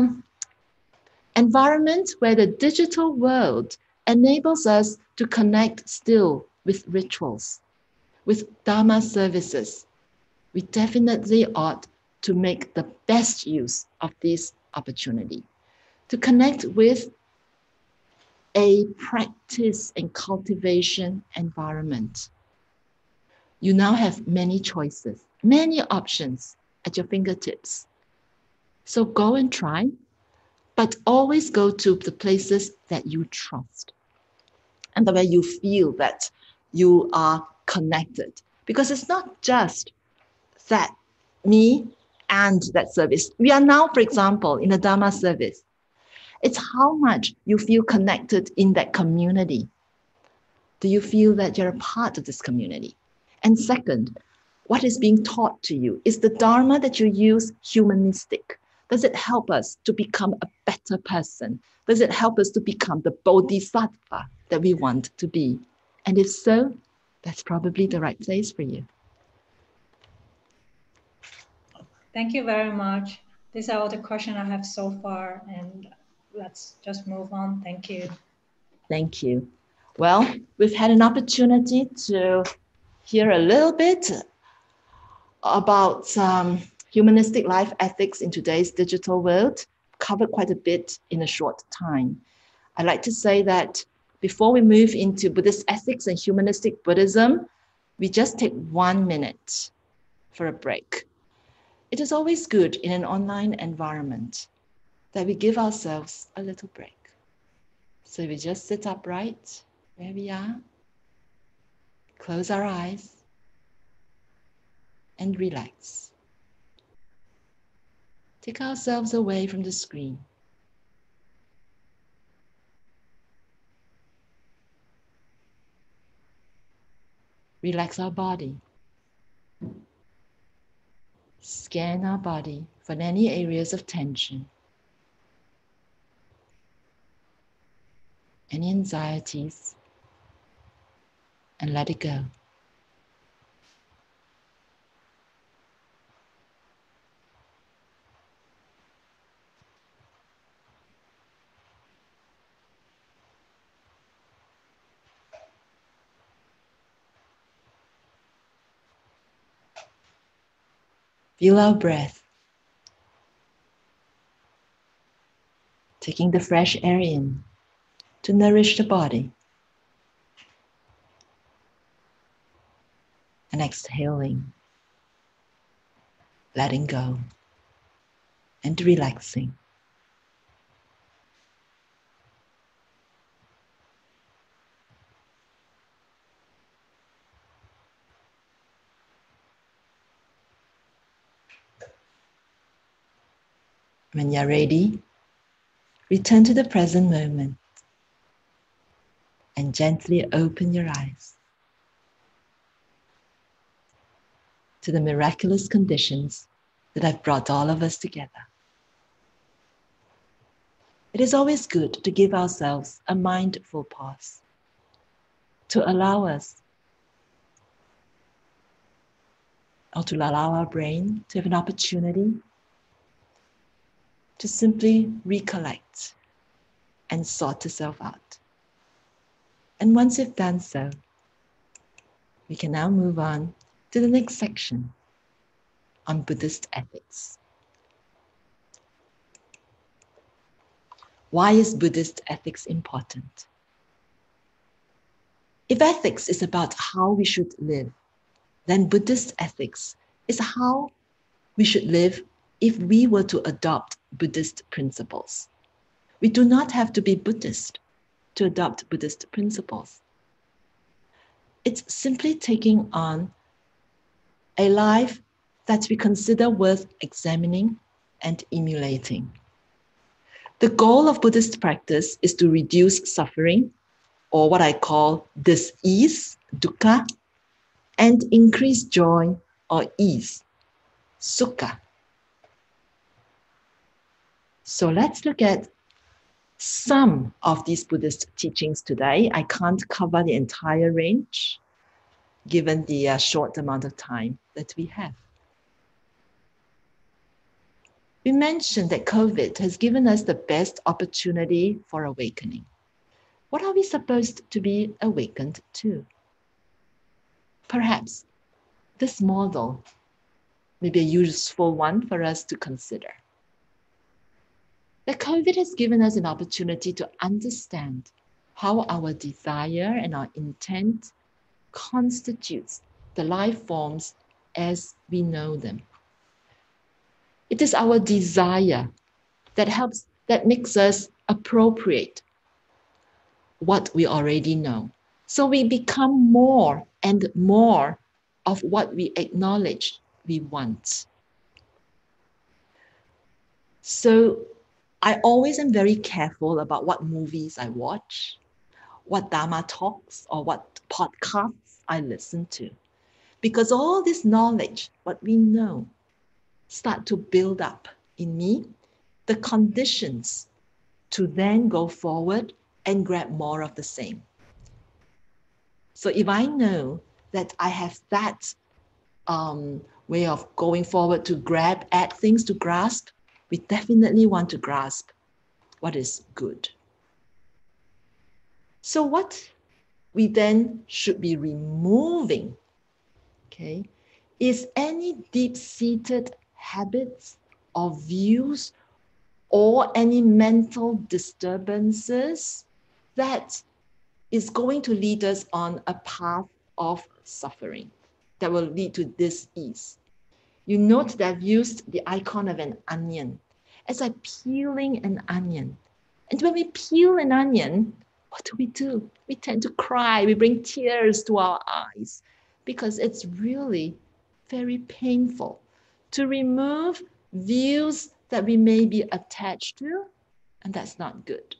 environment where the digital world enables us to connect still with rituals, with Dharma services, we definitely ought to make the best use of this opportunity to connect with a practice and cultivation environment. You now have many choices, many options at your fingertips. So go and try, but always go to the places that you trust and where you feel that you are connected. Because it's not just that me and that service. We are now, for example, in a Dharma service. It's how much you feel connected in that community. Do you feel that you're a part of this community? And second, what is being taught to you? Is the Dharma that you use humanistic? Does it help us to become a better person? Does it help us to become the bodhisattva that we want to be? And if so, that's probably the right place for you. Thank you very much. These are all the questions I have so far, and let's just move on. Thank you. Thank you. Well, we've had an opportunity to hear a little bit about humanistic life ethics in today's digital world, covered quite a bit in a short time. I'd like to say that before we move into Buddhist ethics and humanistic Buddhism, we just take 1 minute for a break. It is always good in an online environment that we give ourselves a little break. So we just sit upright where we are, close our eyes, and relax. Take ourselves away from the screen. Relax our body. Scan our body for any areas of tension, any anxieties, and let it go. Feel our breath, taking the fresh air in to nourish the body, and exhaling, letting go, and relaxing. When you're ready, return to the present moment and gently open your eyes to the miraculous conditions that have brought all of us together. It is always good to give ourselves a mindful pause to allow us, or to allow our brain to have an opportunity to simply recollect and sort itself out. And once you've done so, we can now move on to the next section on Buddhist ethics. Why is Buddhist ethics important? If ethics is about how we should live, then Buddhist ethics is how we should live if we were to adopt Buddhist principles. We do not have to be Buddhist to adopt Buddhist principles. It's simply taking on a life that we consider worth examining and emulating. The goal of Buddhist practice is to reduce suffering, or what I call dis-ease, dukkha, and increase joy or ease, sukha. So let's look at some of these Buddhist teachings today. I can't cover the entire range. given the short amount of time that we have. We mentioned that COVID has given us the best opportunity for awakening. What are we supposed to be awakened to? Perhaps this model may be a useful one for us to consider. That COVID has given us an opportunity to understand how our desire and our intent constitutes the life forms as we know them. It is our desire that makes us appropriate what we already know. So we become more and more of what we acknowledge we want. So I always am very careful about what movies I watch, what Dharma talks, or what podcasts I listen to. Because all this knowledge, what we know, start to build up in me the conditions to then go forward and grab more of the same. So if I know that I have that way of going forward to add things to grasp, we definitely want to grasp what is good. So what we then should be removing, okay, is any deep-seated habits or views or any mental disturbances that is going to lead us on a path of suffering that will lead to dis-ease. You note that I've used the icon of an onion. As I'm peeling an onion. And when we peel an onion, what do? We tend to cry. We bring tears to our eyes because it's really very painful to remove views that we may be attached to, and that's not good.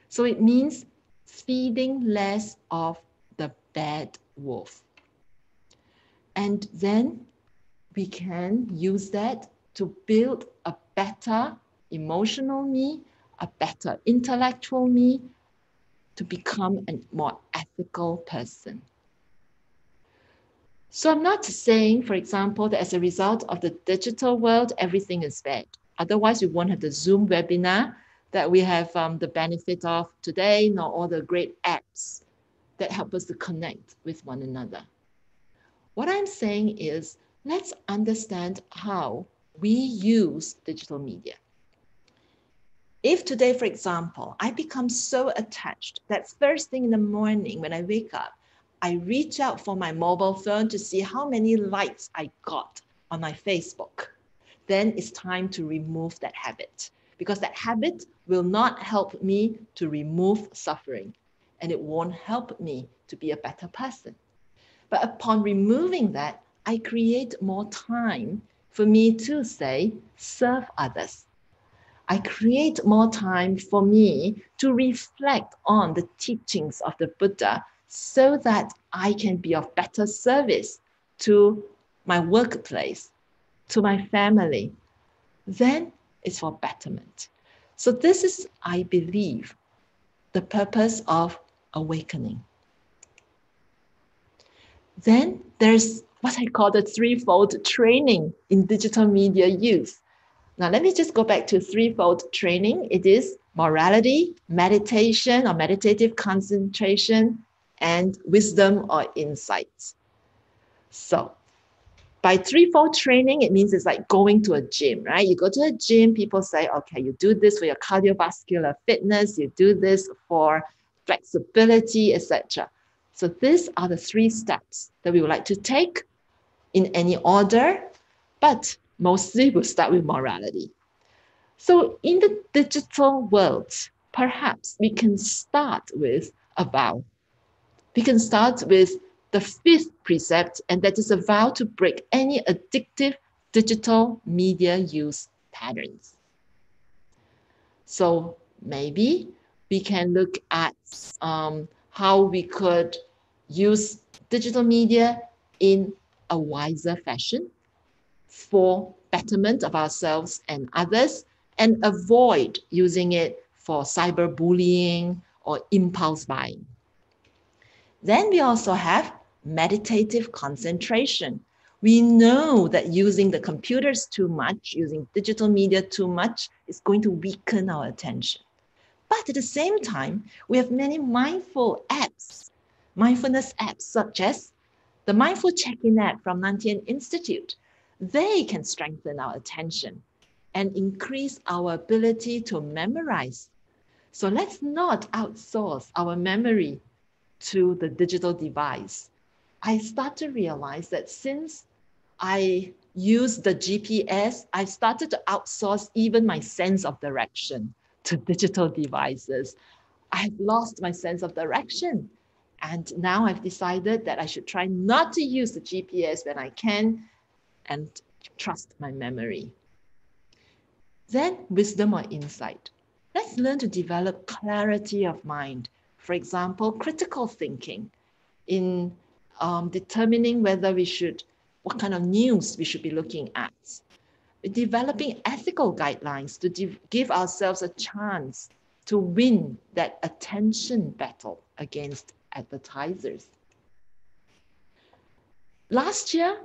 So it means feeding less of the bad wolf. And then we can use that to build a better emotional me, a better intellectual me, to become a more ethical person. So I'm not saying, for example, that as a result of the digital world, everything is bad. Otherwise, we won't have the Zoom webinar that we have the benefit of today, nor all the great apps that help us to connect with one another. What I'm saying is, let's understand how we use digital media. If today, for example, I become so attached that first thing in the morning when I wake up, I reach out for my mobile phone to see how many likes I got on my Facebook, then it's time to remove that habit, because that habit will not help me to remove suffering, and it won't help me to be a better person. But upon removing that, I create more time for me to, say, serve others. I create more time for me to reflect on the teachings of the Buddha so that I can be of better service to my workplace, to my family. Then it's for betterment. So this is, I believe, the purpose of awakening. Then there's what I call the threefold training in digital media use. Now, let me just go back to threefold training. It is morality, meditation or meditative concentration, and wisdom or insights. So by threefold training, it means it's like going to a gym, right? You go to a gym, people say, okay, you do this for your cardiovascular fitness, you do this for flexibility, etc. So these are the 3 steps that we would like to take in any order, but mostly we'll start with morality. So in the digital world, perhaps we can start with a vow. We can start with the 5th precept, and that is a vow to break any addictive digital media use patterns. So maybe we can look at how we could use digital media in a wiser fashion for betterment of ourselves and others, and avoid using it for cyberbullying or impulse buying. Then we also have meditative concentration. We know that using the computers too much, using digital media too much, is going to weaken our attention. But at the same time, we have many mindfulness apps, such as the Mindful Check-in app from Nantian Institute. They can strengthen our attention and increase our ability to memorize. So let's not outsource our memory to the digital device. I start to realize that since I use the GPS, I started to outsource even my sense of direction to digital devices. I've lost my sense of direction. And now I've decided that I should try not to use the GPS when I can and trust my memory. Then wisdom or insight. Let's learn to develop clarity of mind. For example, critical thinking in determining what kind of news we should be looking at. Developing ethical guidelines to give ourselves a chance to win that attention battle against advertisers. Last year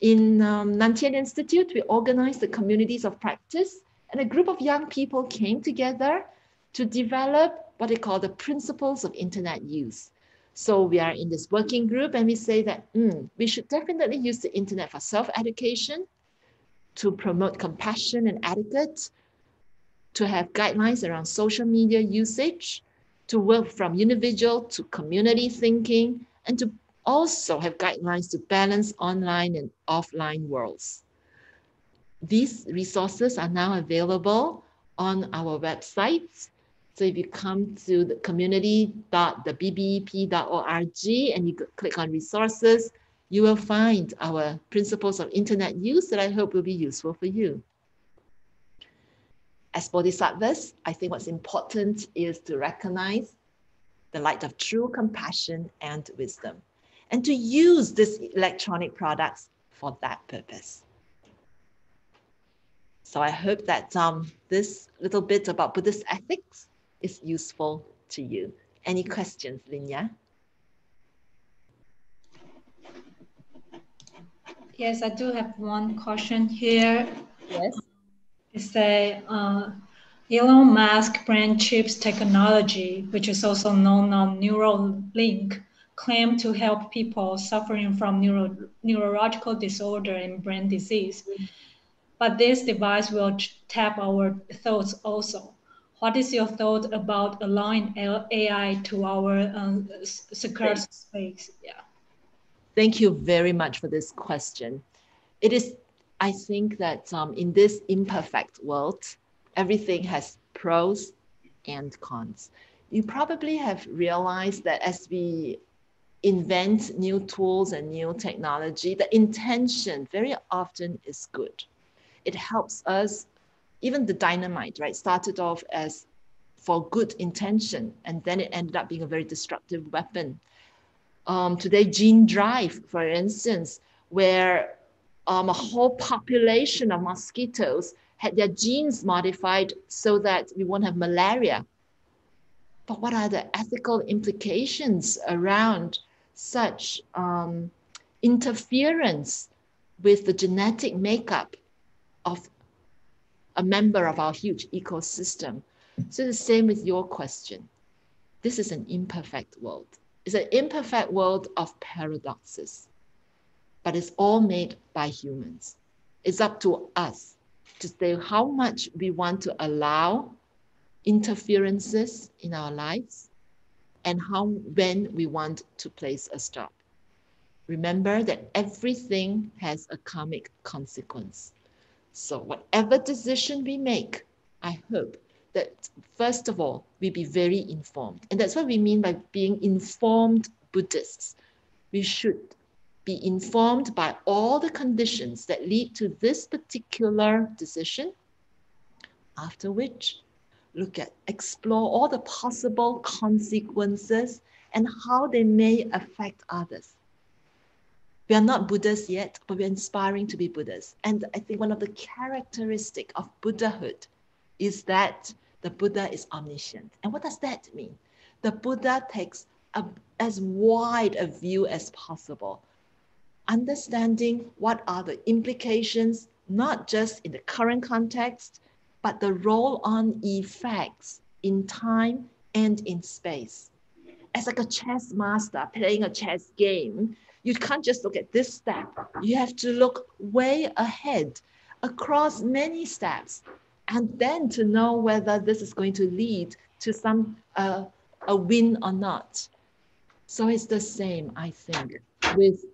in Nantian Institute, we organized the communities of practice, and a group of young people came together to develop what they call the principles of internet use. So we are in this working group and we say that we should definitely use the internet for self-education, to promote compassion and etiquette, to have guidelines around social media usage, to work from individual to community thinking, and to also have guidelines to balance online and offline worlds. These resources are now available on our websites. So if you come to the community.thbbep.org and you click on resources, you will find our principles of internet use that I hope will be useful for you. As bodhisattvas, I think what's important is to recognize the light of true compassion and wisdom, and to use these electronic products for that purpose. So I hope that this little bit about Buddhist ethics is useful to you. Any questions, Linya? Yes, I do have one question here. Yes. It's Elon Musk brain chips technology, which is also known as Neuralink, claimed to help people suffering from neurological disorder and brain disease. But this device will tap our thoughts also. What is your thought about allowing AI to our secure space? Yeah. Thank you very much for this question. It is, I think that in this imperfect world, everything has pros and cons. You probably have realized that as we invent new tools and new technology, the intention very often is good. It helps us, even the dynamite, right, started off as for good intention, and then it ended up being a very destructive weapon. Today, gene drive, for instance, where a whole population of mosquitoes had their genes modified so that we won't have malaria. But what are the ethical implications around such interference with the genetic makeup of a member of our huge ecosystem? So the same with your question. This is an imperfect world. It's an imperfect world of paradoxes, but it's all made by humans. It's up to us to say how much we want to allow interferences in our lives and when we want to place a stop. Remember that everything has a karmic consequence. So whatever decision we make, I hope that first of all, we be very informed. And that's what we mean by being informed Buddhists. We should be informed by all the conditions that lead to this particular decision, after which explore all the possible consequences and how they may affect others. We are not Buddhas yet, but we're inspiring to be Buddhas. And I think one of the characteristics of Buddhahood is that the Buddha is omniscient. And what does that mean? The Buddha takes as wide a view as possible, understanding what are the implications, not just in the current context, but the roll-on effects in time and in space. As like a chess master playing a chess game, you can't just look at this step. You have to look way ahead across many steps, and then to know whether this is going to lead to some a win or not. So it's the same, I think, with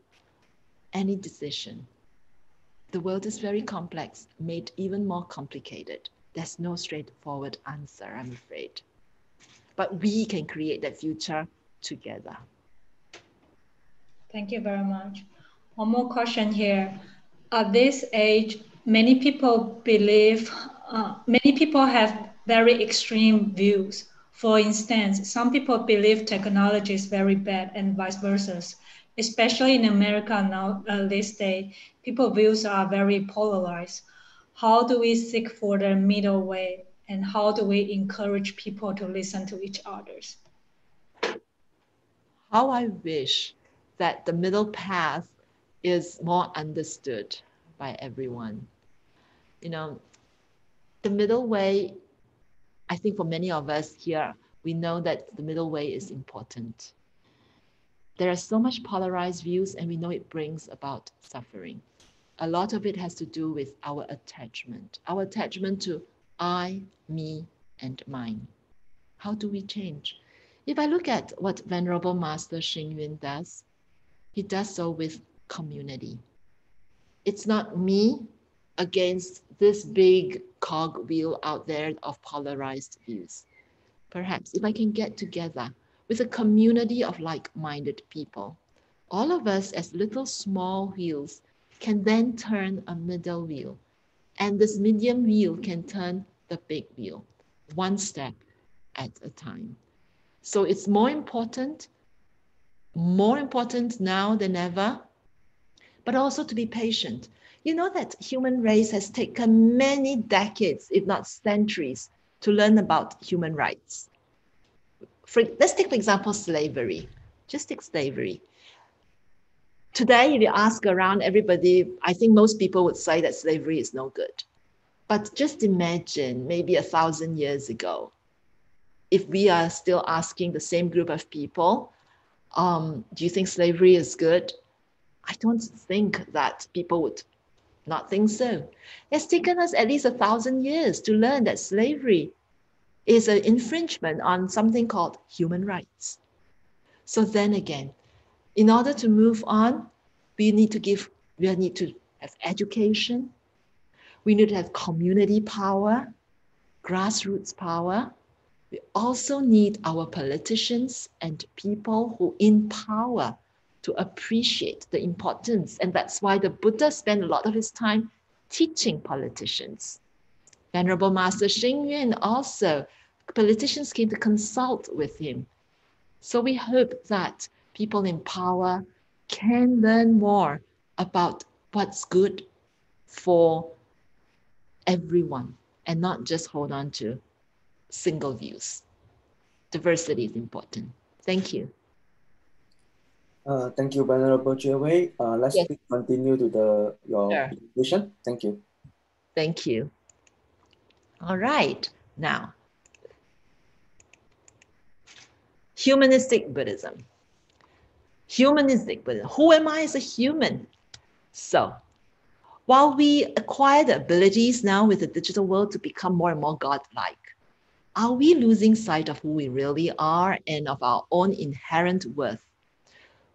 any decision. The world is very complex, made even more complicated. There's no straightforward answer, I'm afraid. But we can create that future together. Thank you very much. One more question here. At this age, many people have very extreme views. For instance, some people believe technology is very bad and vice versa. Especially in America now, this day, people's views are very polarized. How do we seek for the middle way? And how do we encourage people to listen to each other? How I wish that the middle path is more understood by everyone. You know, the middle way, I think for many of us here, we know that the middle way is important. There are so much polarized views, and we know it brings about suffering. A lot of it has to do with our attachment to I, me, and mine. How do we change? If I look at what Venerable Master Xing Yun does, he does so with community. It's not me against this big cogwheel out there of polarized views. Perhaps if I can get together with a community of like-minded people, all of us as little small wheels can then turn a middle wheel. And this medium wheel can turn the big wheel, one step at a time. So it's more important now than ever, but also to be patient. You know that human race has taken many decades, if not centuries, to learn about human rights. Let's take, for example, slavery. Just take slavery. Today, if you ask around everybody, I think most people would say that slavery is no good. But just imagine maybe 1,000 years ago, if we are still asking the same group of people, do you think slavery is good? I don't think that people would not think so. It's taken us at least 1,000 years to learn that slavery is an infringement on something called human rights. So then again, in order to move on, we need to have education. We need to have community power, grassroots power. We also need our politicians and people who in power to appreciate the importance. And that's why the Buddha spent a lot of his time teaching politicians. Venerable Master Xing Yun also, politicians came to consult with him. So we hope that people in power can learn more about what's good for everyone and not just hold on to single views. Diversity is important. Thank you. Thank you, Venerable Jue. Let's Yes. continue to your presentation. Thank you. Thank you. All right, now, humanistic Buddhism. Humanistic Buddhism. Who am I as a human? So, while we acquire the abilities now with the digital world to become more and more godlike, are we losing sight of who we really are and of our own inherent worth?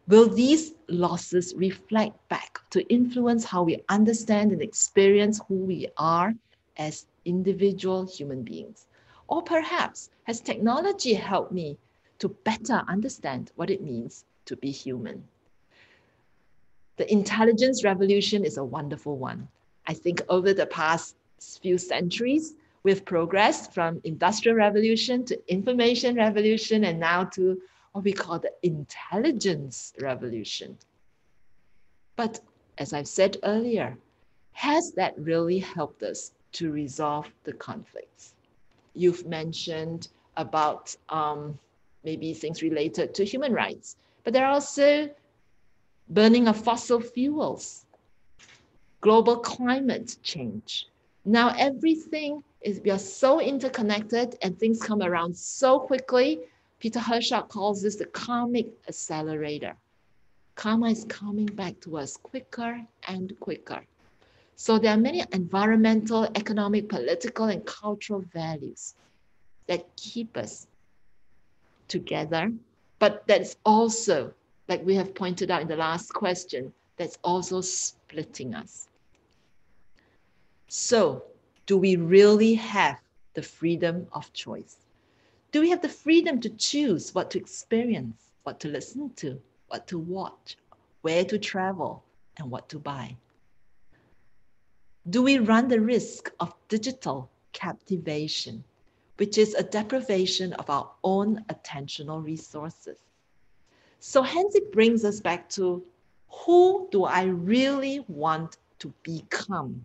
Will these losses reflect back to influence how we understand and experience who we are as individual human beings? Or perhaps has technology helped me to better understand what it means to be human? The intelligence revolution is a wonderful one. I think over the past few centuries, we've progressed from industrial revolution to information revolution and now to what we call the intelligence revolution. But as I've said earlier, has that really helped us to resolve the conflicts? You've mentioned about maybe things related to human rights, but there are also burning of fossil fuels, global climate change. Now everything is, we are so interconnected and things come around so quickly. Peter Hershock calls this the karmic accelerator. Karma is coming back to us quicker and quicker. So there are many environmental, economic, political, and cultural values that keep us together, but that's also, like we have pointed out in the last question, that's also splitting us. So, do we really have the freedom of choice? Do we have the freedom to choose what to experience, what to listen to, what to watch, where to travel, and what to buy? Do we run the risk of digital captivation, which is a deprivation of our own attentional resources? So hence it brings us back to, who do I really want to become?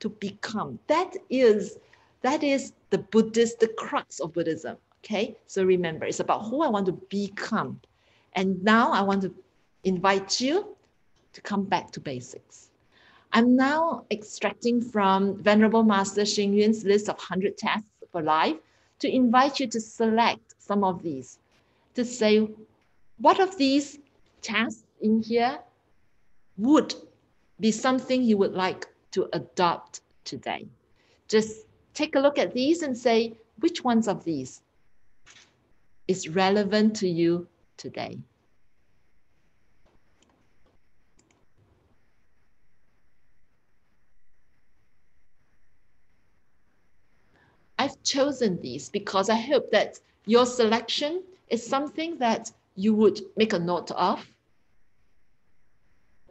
To become. That is the Buddhist, the crux of Buddhism. Okay, so remember, it's about who I want to become. And now I want to invite you to come back to basics. I'm now extracting from Venerable Master Xing Yun's list of 100 tasks for life to invite you to select some of these, to say, what of these tasks in here would be something you would like to adopt today? Just take a look at these and say, which ones of these is relevant to you today? I've chosen these because I hope that your selection is something that you would make a note of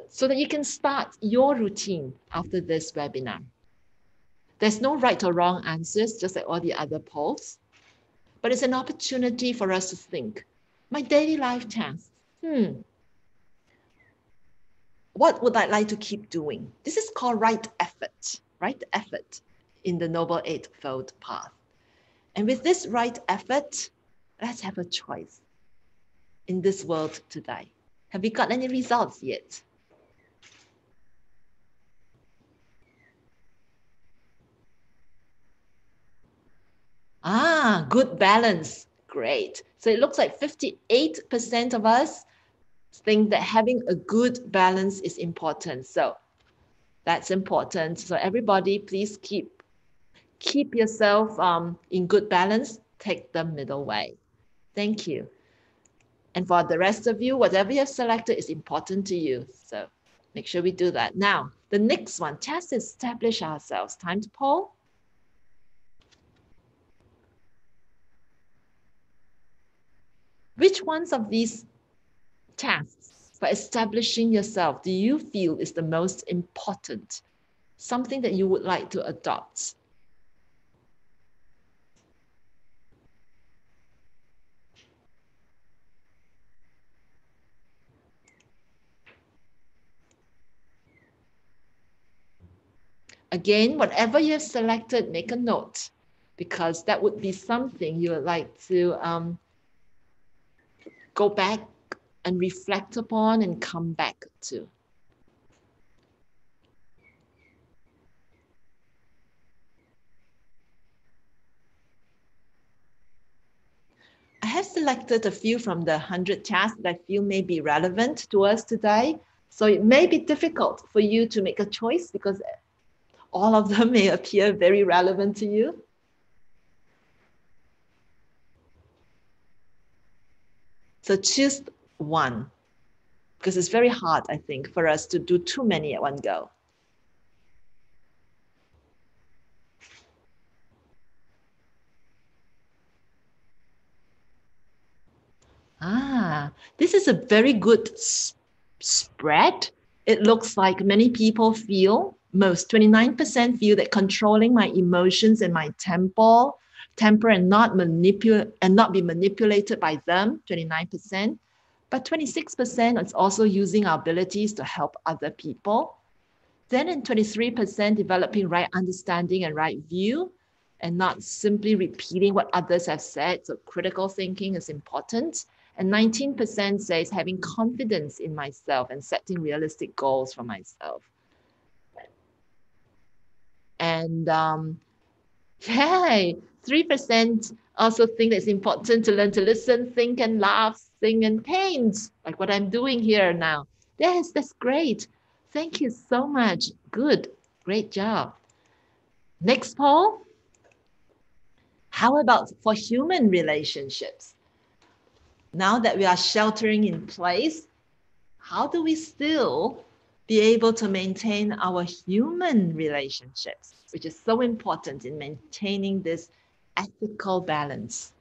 so that you can start your routine after this webinar. There's no right or wrong answers, just like all the other polls, but it's an opportunity for us to think, my daily life tasks, what would I like to keep doing? This is called right effort in the Noble Eightfold Path. And with this right effort, let's have a choice in this world today. Have we got any results yet? Good balance. Great. So it looks like 58% of us think that having a good balance is important. So that's important. So everybody, please keep yourself in good balance. Take the middle way. Thank you. And for the rest of you, whatever you have selected is important to you. So make sure we do that. Now, the next one, just establish ourselves. Time to poll. Which ones of these tasks for establishing yourself do you feel is the most important? Something that you would like to adopt? Again, whatever you have selected, make a note, because that would be something you would like to go back and reflect upon and come back to. I have selected a few from the 100 tasks that I feel may be relevant to us today. So it may be difficult for you to make a choice because all of them may appear very relevant to you. So choose one, because it's very hard, I think, for us to do too many at one go. This is a very good spread. It looks like many people feel, 29% feel that controlling my emotions and my temper and not be manipulated by them, 29%. But 26% is also using our abilities to help other people. Then in 23%, developing right understanding and right view. and not simply repeating what others have said. So critical thinking is important. And 19% says having confidence in myself and setting realistic goals for myself. And yay, 3% also think that it's important to learn to listen, think and laugh, sing and paint, like what I'm doing here now. Yes, that's great. Thank you so much. Good, great job. Next poll. How about for human relationships? Now that we are sheltering in place, how do we still be able to maintain our human relationships, which is so important in maintaining this ethical balance?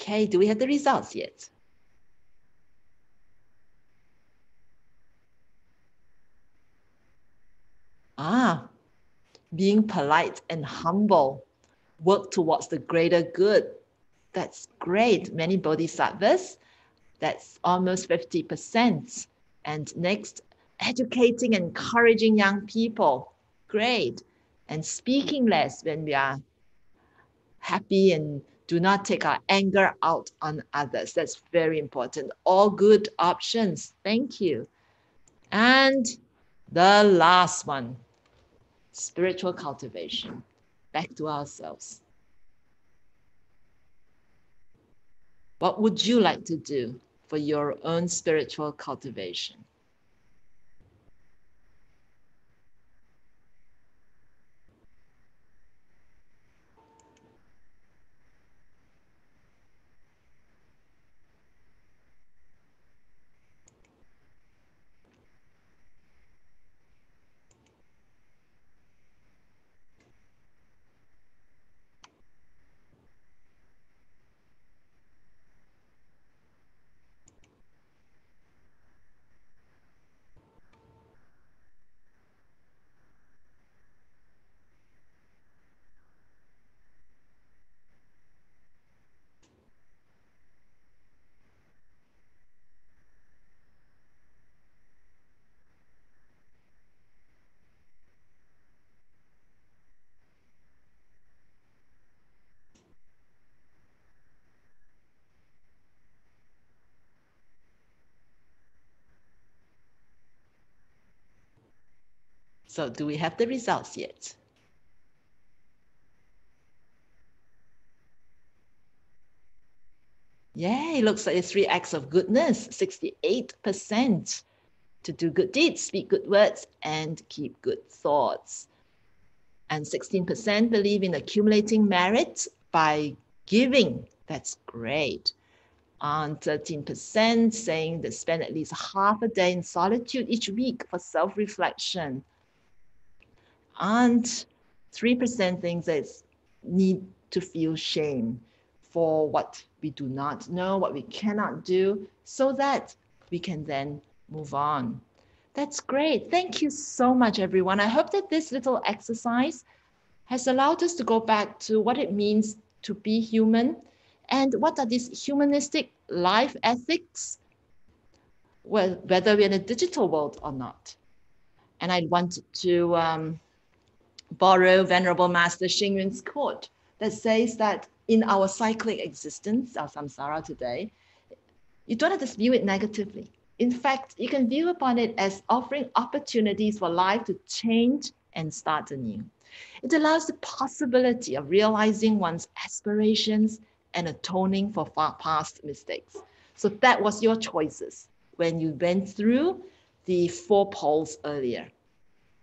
Okay, do we have the results yet? Being polite and humble, work towards the greater good. That's great. Many bodhisattvas, that's almost 50%. And next, educating and encouraging young people. Great. And speaking less when we are happy and do not take our anger out on others. That's very important. All good options. Thank you. And the last one, spiritual cultivation. Back to ourselves. What would you like to do for your own spiritual cultivation? So do we have the results yet? Yay, looks like it's 3 acts of goodness, 68% to do good deeds, speak good words, and keep good thoughts. And 16% believe in accumulating merit by giving. That's great. And 13% saying they spend at least half a day in solitude each week for self-reflection. And 3% think they need to feel shame for what we do not know, what we cannot do, so that we can then move on. That's great. Thank you so much, everyone. I hope that this little exercise has allowed us to go back to what it means to be human and what are these humanistic life ethics, well, whether we're in a digital world or not. And I wanted to borrow Venerable Master Xing Yun's quote that says that in our cyclic existence, our samsara today, you don't have to view it negatively. In fact, you can view upon it as offering opportunities for life to change and start anew. It allows the possibility of realizing one's aspirations and atoning for past mistakes. So that was your choices when you went through the 4 poles earlier.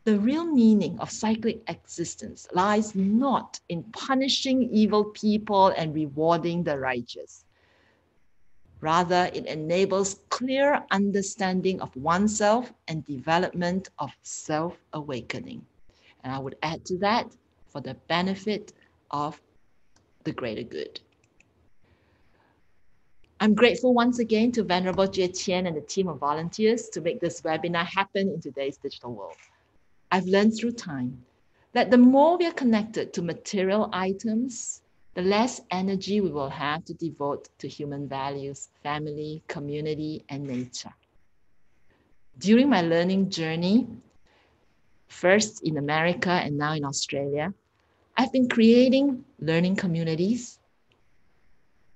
The real meaning of cyclic existence lies not in punishing evil people and rewarding the righteous. Rather, it enables clear understanding of oneself and development of self-awakening. And I would add to that, for the benefit of the greater good. I'm grateful once again to Venerable Jie Qian and the team of volunteers to make this webinar happen in today's digital world. I've learned through time that the more we are connected to material items, the less energy we will have to devote to human values, family, community, and nature. During my learning journey, first in America and now in Australia, I've been creating learning communities,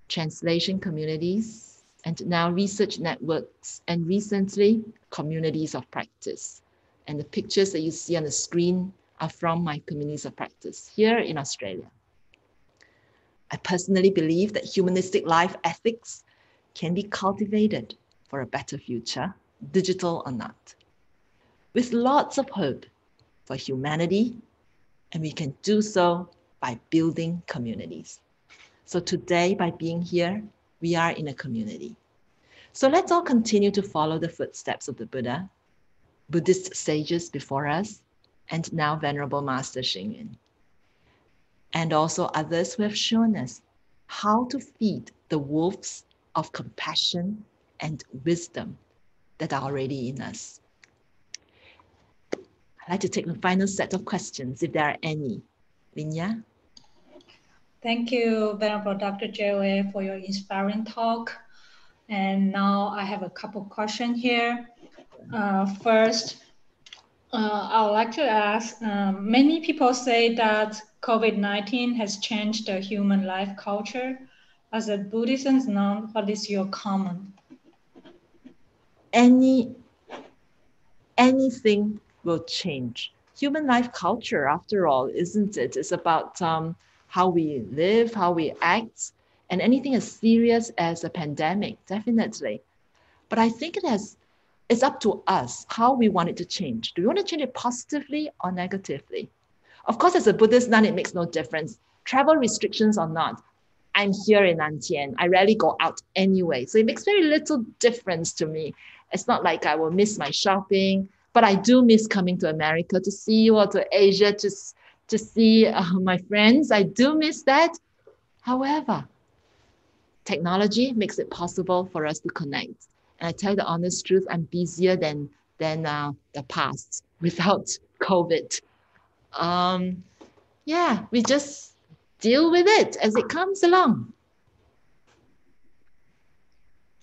translation communities, and now research networks, and recently communities of practice. And the pictures that you see on the screen are from my communities of practice here in Australia. I personally believe that humanistic life ethics can be cultivated for a better future, digital or not, with lots of hope for humanity, and we can do so by building communities. So today, by being here, we are in a community. So let's all continue to follow the footsteps of the Buddha, Buddhist sages before us, and now Venerable Master Xing Yun, and also others who have shown us how to feed the wolves of compassion and wisdom that are already in us. I'd like to take the final set of questions, if there are any. Linya? Thank you, Venerable Dr. Jie, for your inspiring talk. And now I have a couple questions here. First, I would like to ask, many people say that COVID-19 has changed the human life culture. As a Buddhist nun, what is your comment? Anything will change. Human life culture, after all, isn't it? It's about how we live, how we act, and anything as serious as a pandemic, definitely. But I think it's up to us how we want it to change. Do we want to change it positively or negatively? Of course, as a Buddhist nun, it makes no difference. Travel restrictions or not, I'm here in Nantian. I rarely go out anyway. So it makes very little difference to me. It's not like I will miss my shopping, but I do miss coming to America to see you, or to Asia to see my friends. I do miss that. However, technology makes it possible for us to connect. And I tell you the honest truth, I'm busier than the past without COVID. Yeah, we just deal with it as it comes along.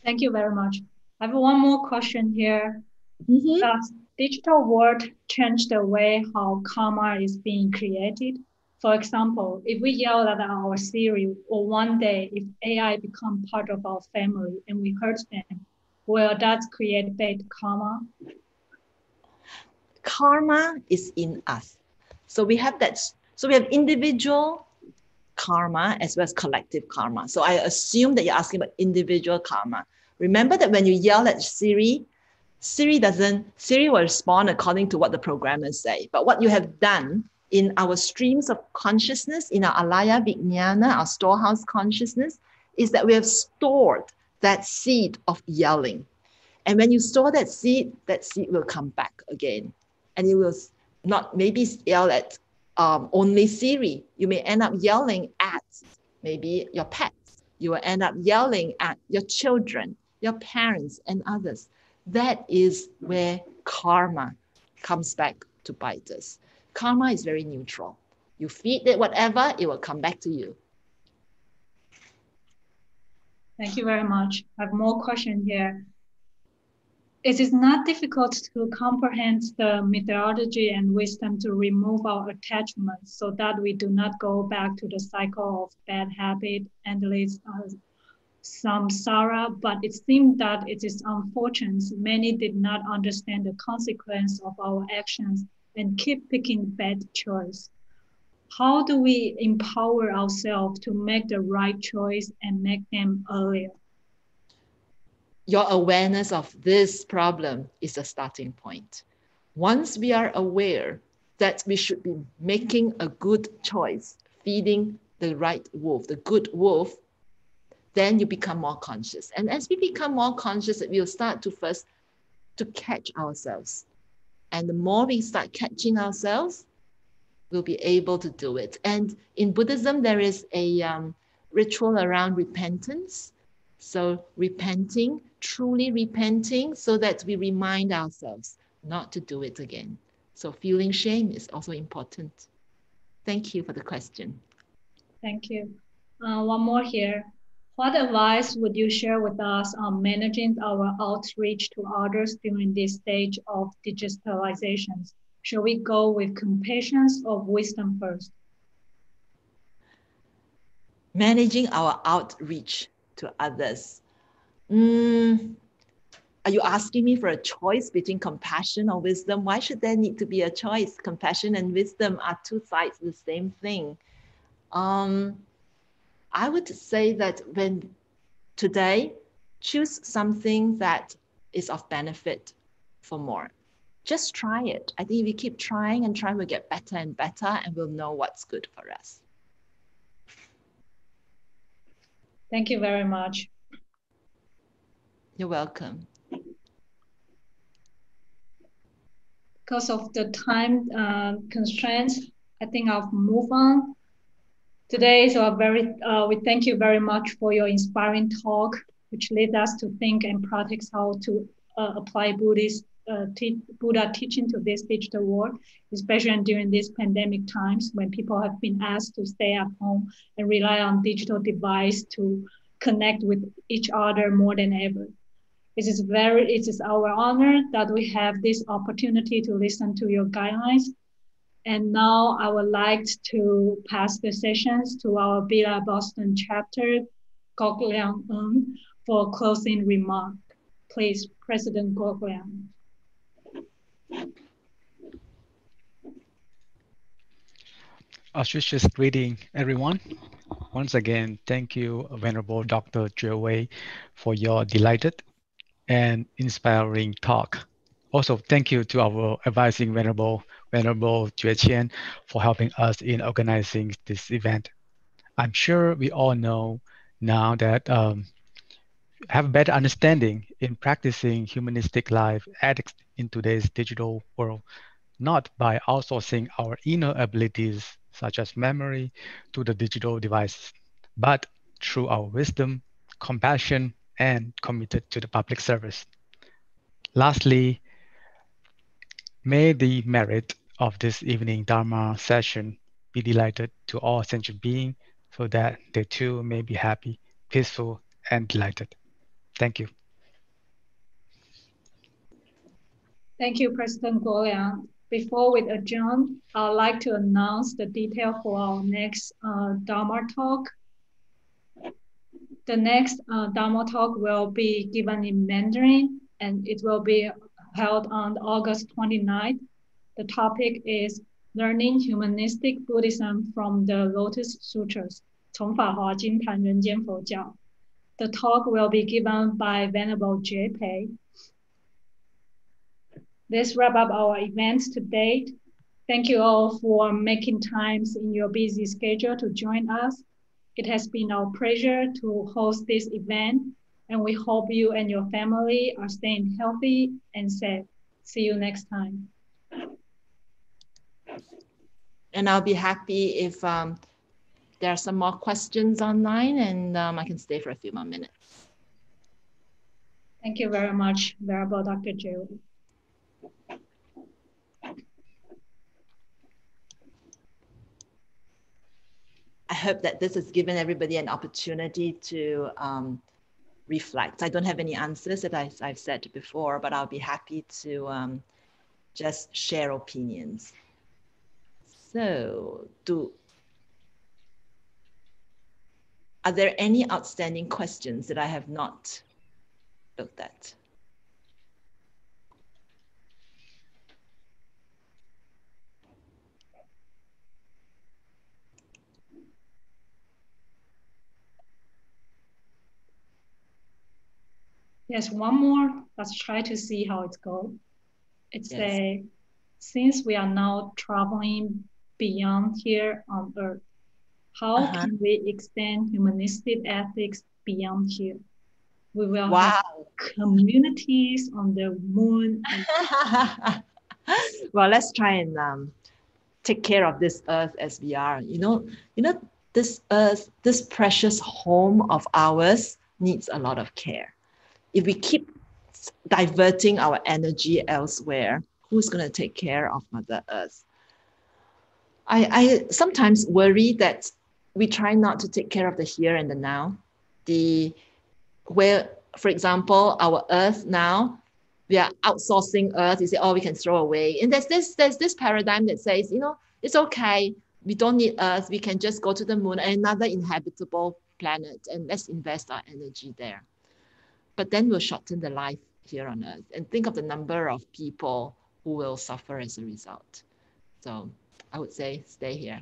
Thank you very much. I have one more question here. Does digital world change the way how karma is being created? For example, if we yell at our Siri, or one day if AI become part of our family and we hurt them, will that create bad karma? Karma is in us. So we have that. So we have individual karma as well as collective karma. So I assume that you're asking about individual karma. Remember that when you yell at Siri will respond according to what the programmers say. But what you have done in our streams of consciousness, in our alaya vijnana, our storehouse consciousness, is that we have stored that seed of yelling. And when you store that seed will come back again. And you will not maybe yell at only Siri. You may end up yelling at maybe your pets. You will end up yelling at your children, your parents, and others. That is where karma comes back to bite us. Karma is very neutral. You feed it whatever, it will come back to you. Thank you very much. I have more questions here. It is not difficult to comprehend the methodology and wisdom to remove our attachments so that we do not go back to the cycle of bad habit and leads samsara, but it seems that it is unfortunate many did not understand the consequence of our actions and keep picking bad choice. how do we empower ourselves to make the right choice and make them earlier? Your awareness of this problem is a starting point. Once we are aware that we should be making a good choice, feeding the right wolf, the good wolf, then you become more conscious. And as we become more conscious, we'll start to first to catch ourselves. And the more we start catching ourselves, we'll be able to do it. And in Buddhism, there is a ritual around repentance. So repenting, truly repenting, so that we remind ourselves not to do it again. So feeling shame is also important. Thank you for the question. Thank you. One more here. What advice would you share with us on managing our outreach to others during this stage of digitalization? Shall we go with compassion or wisdom first? Managing our outreach to others. Are you asking me for a choice between compassion or wisdom? Why should there need to be a choice? Compassion and wisdom are two sides of the same thing. I would say that when today, choose something that is of benefit for more. Just try it. I think if we keep trying and trying, we'll get better and better, and we'll know what's good for us. Thank you very much. You're welcome. Because of the time constraints, I think I'll move on. Today, we thank you very much for your inspiring talk, which led us to think and practice how to apply Buddha teaching to this digital world, especially during these pandemic times when people have been asked to stay at home and rely on digital device to connect with each other more than ever. It is our honor that we have this opportunity to listen to your guidelines. And now I would like to pass the sessions to our Bila Boston chapter, Gok Liang Ng, for closing remark. Please, President Gok Liang. Auspicious greeting, everyone. Once again, thank you, Venerable Dr. Jue Wei, for your delighted and inspiring talk. Also, thank you to our advising Venerable Jue Qian for helping us in organizing this event. I'm sure we all know now that have a better understanding in practicing humanistic life ethics in today's digital world, not by outsourcing our inner abilities such as memory to the digital devices, but through our wisdom, compassion, and committed to the public service. Lastly, may the merit of this evening Dharma session be delighted to all sentient beings so that they too may be happy, peaceful, and delighted. Thank you. Thank you, President Guo Liang. Before we adjourn, I'd like to announce the detail for our next Dharma talk. The next Dharma talk will be given in Mandarin, and it will be held on August 29th. The topic is Learning Humanistic Buddhism from the Lotus Sutras, 从法华经谈人间佛教. The talk will be given by Venerable Jie Pei. This wrap up our events to date. Thank you all for making times in your busy schedule to join us. It has been our pleasure to host this event, and we hope you and your family are staying healthy and safe. See you next time. And I'll be happy if there are some more questions online, and I can stay for a few more minutes. Thank you very much, Venerable Dr. Joe. I hope that this has given everybody an opportunity to reflect. I don't have any answers that I've said before, but I'll be happy to just share opinions. So, are there any outstanding questions that I have not looked at? Yes, one more. Let's try to see how it goes. It's Yes. since we are now traveling beyond here on Earth, how can we extend humanistic ethics beyond here? We will have Wow. communities on the moon. And Well, let's try and take care of this earth as we are. This earth, this precious home of ours needs a lot of care. If we keep diverting our energy elsewhere, who's going to take care of Mother Earth? I sometimes worry that we try not to take care of the here and the now. Where, for example, our Earth now, we are outsourcing Earth. You say, oh, we can throw away. And there's this paradigm that says, it's okay. We don't need Earth. We can just go to the moon, another inhabitable planet, and let's invest our energy there. But then we'll shorten the life here on Earth. And think of the number of people who will suffer as a result. So I would say stay here.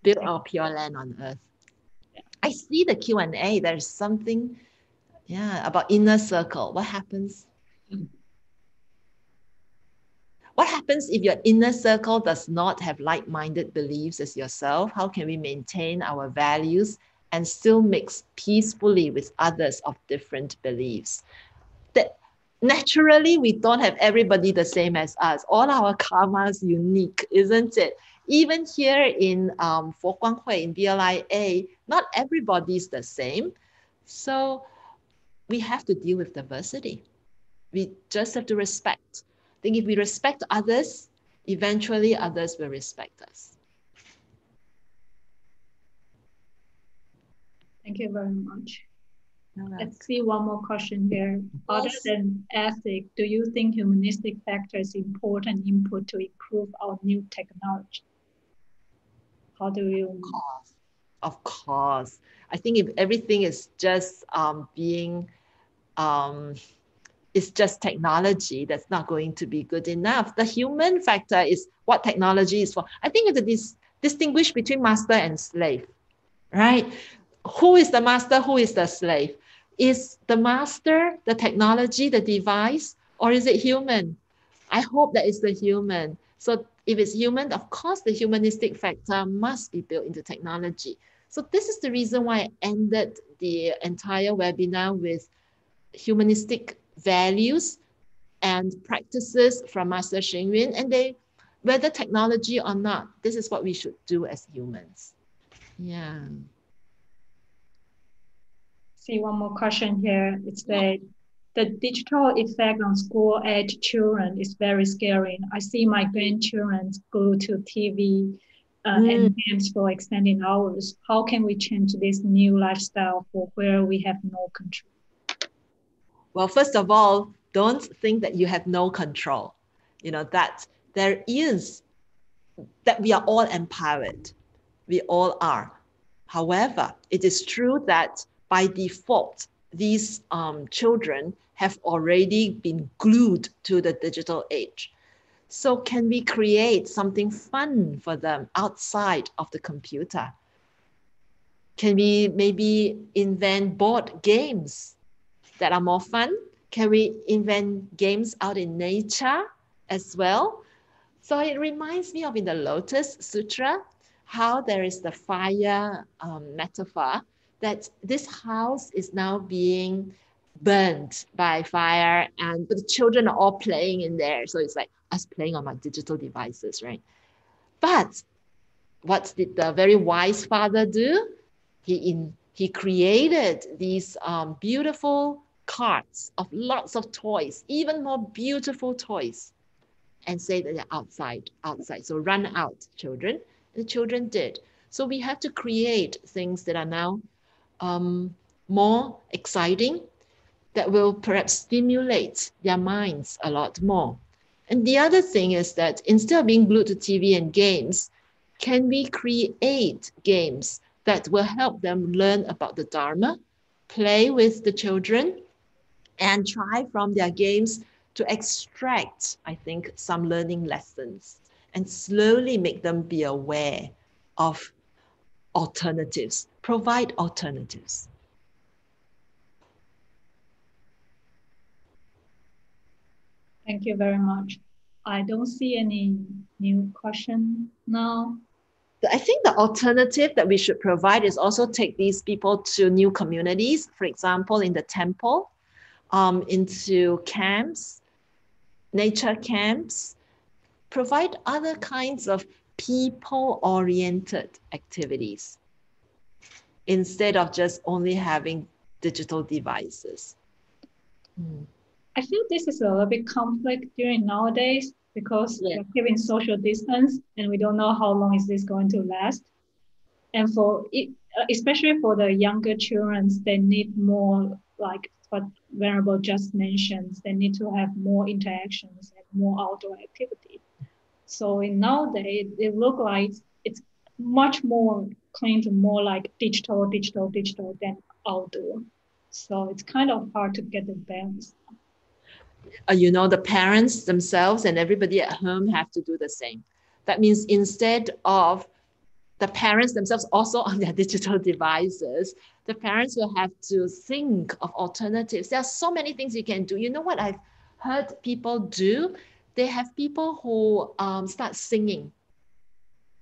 Build our pure land on Earth. I see the Q&A. There's something, about inner circle. What happens? What happens if your inner circle does not have like-minded beliefs as yourself? How can we maintain our values and still mix peacefully with others of different beliefs? That naturally, we don't have everybody the same as us. All our karma is unique, isn't it? Even here in Fo Guang Hui, in BLIA, not everybody is the same. So we have to deal with diversity. We just have to respect. I think if we respect others, eventually others will respect us. thank you very much. Let's see one more question here. Other than ethics, do you think humanistic factors important input to improve our new technology? How do you? Of course. I think if everything is just it's just technology, that's not going to be good enough. The human factor is what technology is for. I think it's distinguish between master and slave, right? Who is the master? Who is the slave? Is the master the technology, the device, or is it human? I hope that it's the human. So if it's human, of course, the humanistic factor must be built into technology. So this is the reason why I ended the entire webinar with humanistic values and practices from Master Xing Yun. And whether technology or not, this is what we should do as humans. Yeah. See one more question here. It's the digital effect on school-age children is very scary. I see my grandchildren glued to TV and games for extended hours. How can we change this new lifestyle for where we have no control? Well, first of all, don't think that you have no control. That there is, that we are all empowered. We all are. However, it is true that by default, these children have already been glued to the digital age. So can we create something fun for them outside of the computer? Can we maybe invent board games that are more fun? Can we invent games out in nature as well? So it reminds me of in the Lotus Sutra, how there is the fire metaphor, that this house is now being burned by fire, and the children are all playing in there. So it's like us playing on our digital devices, right? But what did the very wise father do? He created these beautiful carts of lots of toys, even more beautiful toys, and say that they're outside. So run out, children. The children did. So we have to create things that are now more exciting, that will perhaps stimulate their minds a lot more. And the other thing is that instead of being glued to TV and games, can we create games that will help them learn about the Dharma, play with the children, and try from their games to extract, I think, some learning lessons and slowly make them be aware of alternatives, provide alternatives. Thank you very much. I don't see any new question now. I think the alternative that we should provide is also take these people to new communities, for example, in the temple, into camps, nature camps, provide other kinds of people-oriented activities instead of just only having digital devices. I feel this is a little bit conflict during nowadays because we're keeping social distance and we don't know how long is this going to last. And for it, especially for the younger children, they need more, like what Venerable just mentioned, they need to have more interactions and more outdoor activity. So in nowadays, it looks like it's much more clean to more like digital than outdoor. So it's kind of hard to get the balance. You know, the parents themselves and everybody at home have to do the same. That means instead of the parents themselves also on their digital devices, the parents will have to think of alternatives. There are so many things you can do. You know what I've heard people do? They have people who start singing,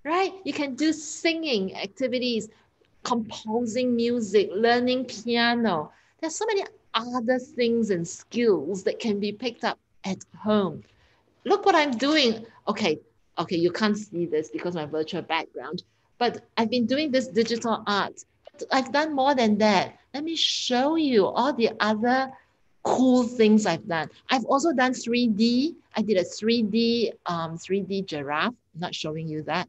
right? You can do singing activities, composing music, learning piano. There's so many other things and skills that can be picked up at home. Look what I'm doing. Okay, you can't see this because of my virtual background, but I've been doing this digital art. I've done more than that. Let me show you all the other cool things I've done. I've also done 3D. I did a 3D giraffe. I'm not showing you that,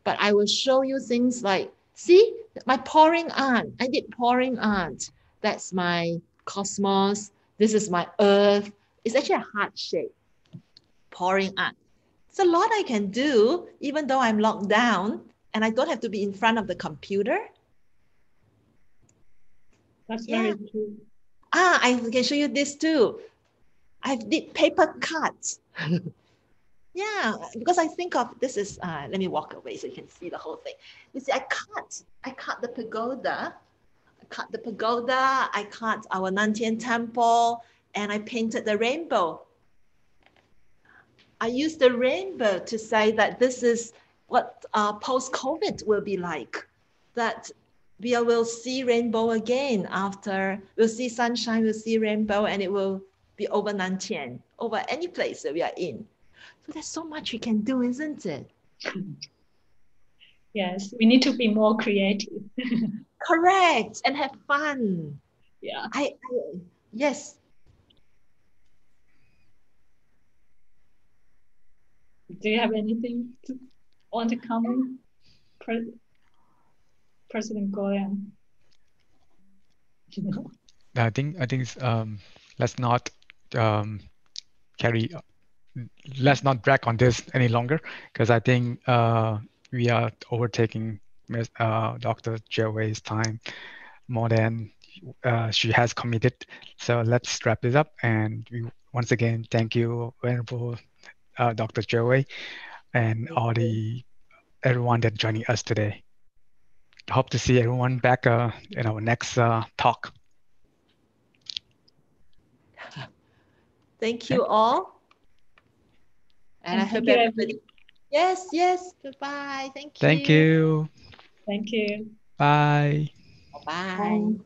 but I will show you things like, see, my pouring art. I did pouring art. That's my cosmos. This is my earth. It's actually a heart shape. Pouring art. It's a lot I can do, even though I'm locked down and I don't have to be in front of the computer. That's very true. I can show you this too. I did paper cuts. Yeah, because I think of this is, let me walk away so you can see the whole thing. You see, I cut the pagoda. I cut our Nantian temple, and I painted the rainbow. I used the rainbow to say that this is what post-COVID will be like, that we will see rainbow again after, we'll see sunshine, we'll see rainbow, and it will be over Nantian, over any place that we are in. So there's so much we can do, isn't it? Yes, we need to be more creative. Correct, and have fun. Yeah. Yes. Do you have anything to want to comment, President Goyan? I think it's, let's not let's not drag on this any longer, because I think we are overtaking Dr. Jiawei's time more than she has committed. So let's wrap this up. And we once again thank you, Venerable Dr. Jiawei, and everyone that joining us today. Hope to see everyone back in our next talk. Thank you all. And I hope everybody. Yes. Goodbye. Thank you. Thank you. Thank you. Bye. Bye.